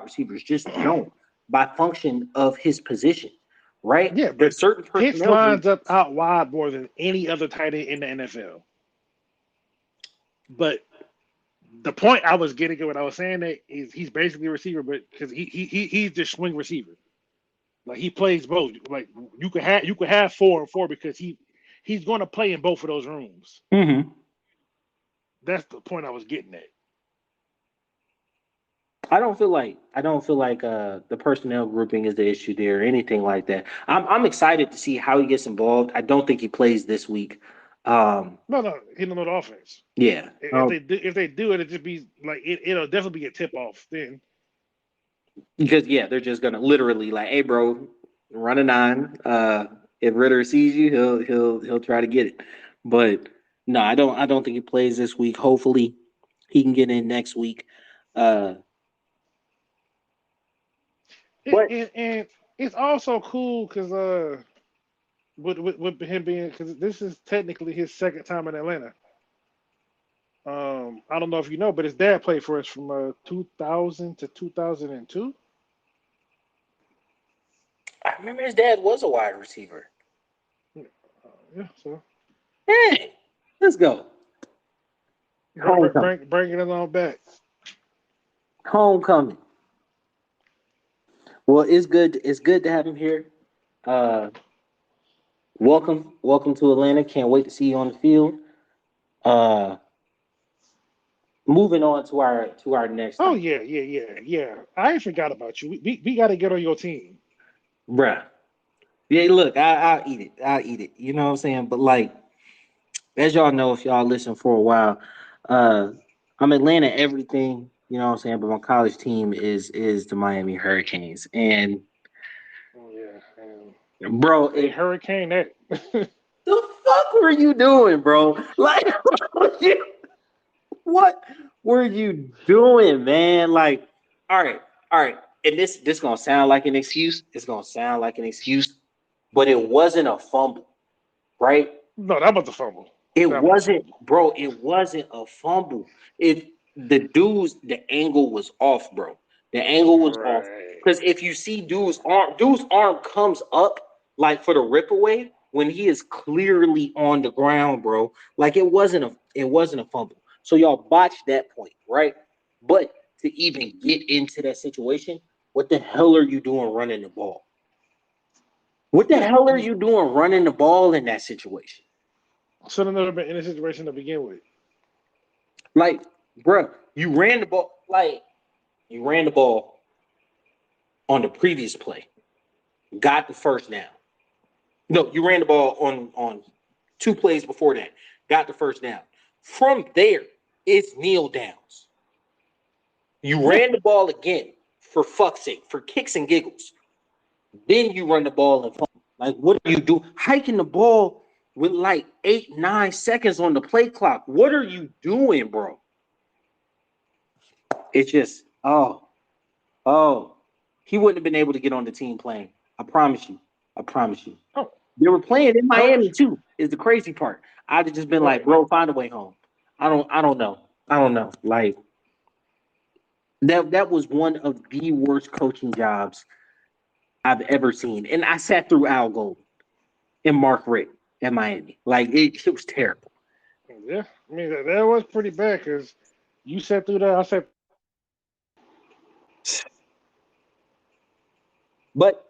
receivers just don't by function of his position. Right? yeah, but There's certain Pitts personnel lines groups. up out wide more than any other tight end in the NFL. But the point I was getting at what I was saying that is he's basically a receiver, but because he's the swing receiver. Like he plays both. Like you could have 4 and 4 because he's going to play in both of those rooms. Mm-hmm. That's the point I was getting at. I don't feel like the personnel grouping is the issue there or anything like that. I'm excited to see how he gets involved. I don't think he plays this week. Um, No, he don't know the offense. yeah. If they do it, it just be like it'll definitely be a tip off. Then Because yeah, they're just gonna literally like, hey, bro, run a nine. If Ritter sees you, he'll try to get it. But no, I don't think he plays this week. Hopefully, he can get in next week. Uh, but and it's also cool because with him being because this is technically his second time in Atlanta. I don't know if you know, but his dad played for us from 2000 to 2002. I remember his dad was a wide receiver. Yeah, yeah, so Hey, let's go. Homecoming, bringing it on back. homecoming. Well, it's good. It's good to have him here. Uh, welcome to Atlanta. Can't wait to see you on the field. Uh, moving on to our next Oh topic, yeah. I ain't forgot about you. We got to get on your team. bruh. Yeah, look, I'll eat it. I'll eat it. You know what I'm saying? But like, as y'all know, if y'all listen for a while, uh, I'm Atlanta everything. You know what I'm saying? But my college team is the Miami Hurricanes, and Oh yeah, bro, a hurricane that. the fuck were you doing, bro? Like, what were you doing, man? Like, all right, all right. And this gonna sound like an excuse. It's gonna sound like an excuse, but it wasn't a fumble, right? No, that was a fumble. It That was a wasn't, fumble. bro. It wasn't a fumble. The angle was off, bro. The angle was off. Right. Because if you see dude's arm comes up like for the rip away when he is clearly on the ground, bro. Like it wasn't a fumble. So y'all botched that point, right? But to even get into that situation, what the hell are you doing running the ball? What the Yeah. hell are you doing running the ball in that situation? Should have never been in a situation to begin with. Like, bruh, you ran the ball on the previous play, got the first down. No, you ran the ball on 2 plays before that, got the first down. From there, it's kneel downs. You Yeah. ran the ball again for fuck's sake, for kicks and giggles. Then you run the ball and fumble. Like, what do you do? Hiking the ball with like 8, 9 seconds on the play clock. What are you doing, bro? It's just oh. he wouldn't have been able to get on the team plane. I promise you. I promise you. Oh, They were playing in Miami 100%. too. Is the crazy part. I'd have just been like, Right. bro, find a way home. I don't know. I don't know. Like that was one of the worst coaching jobs I've ever seen. And I sat through Al Gold and Mark Richt in Miami. Like it was terrible. Yeah. I mean, that was pretty bad because you sat through that. I sat through that. But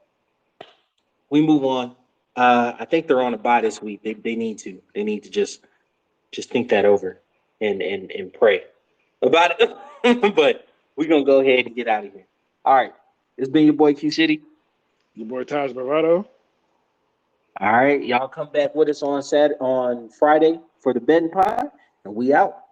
we move on. I think they're on a bye this week. They need to. They need to just think that over and pray about it. But we're gonna go ahead and get out of here. All right. It's been your boy Q City. Your boy Taj Bravado. All right, y'all come back with us on Friday for the betting pod, and we out.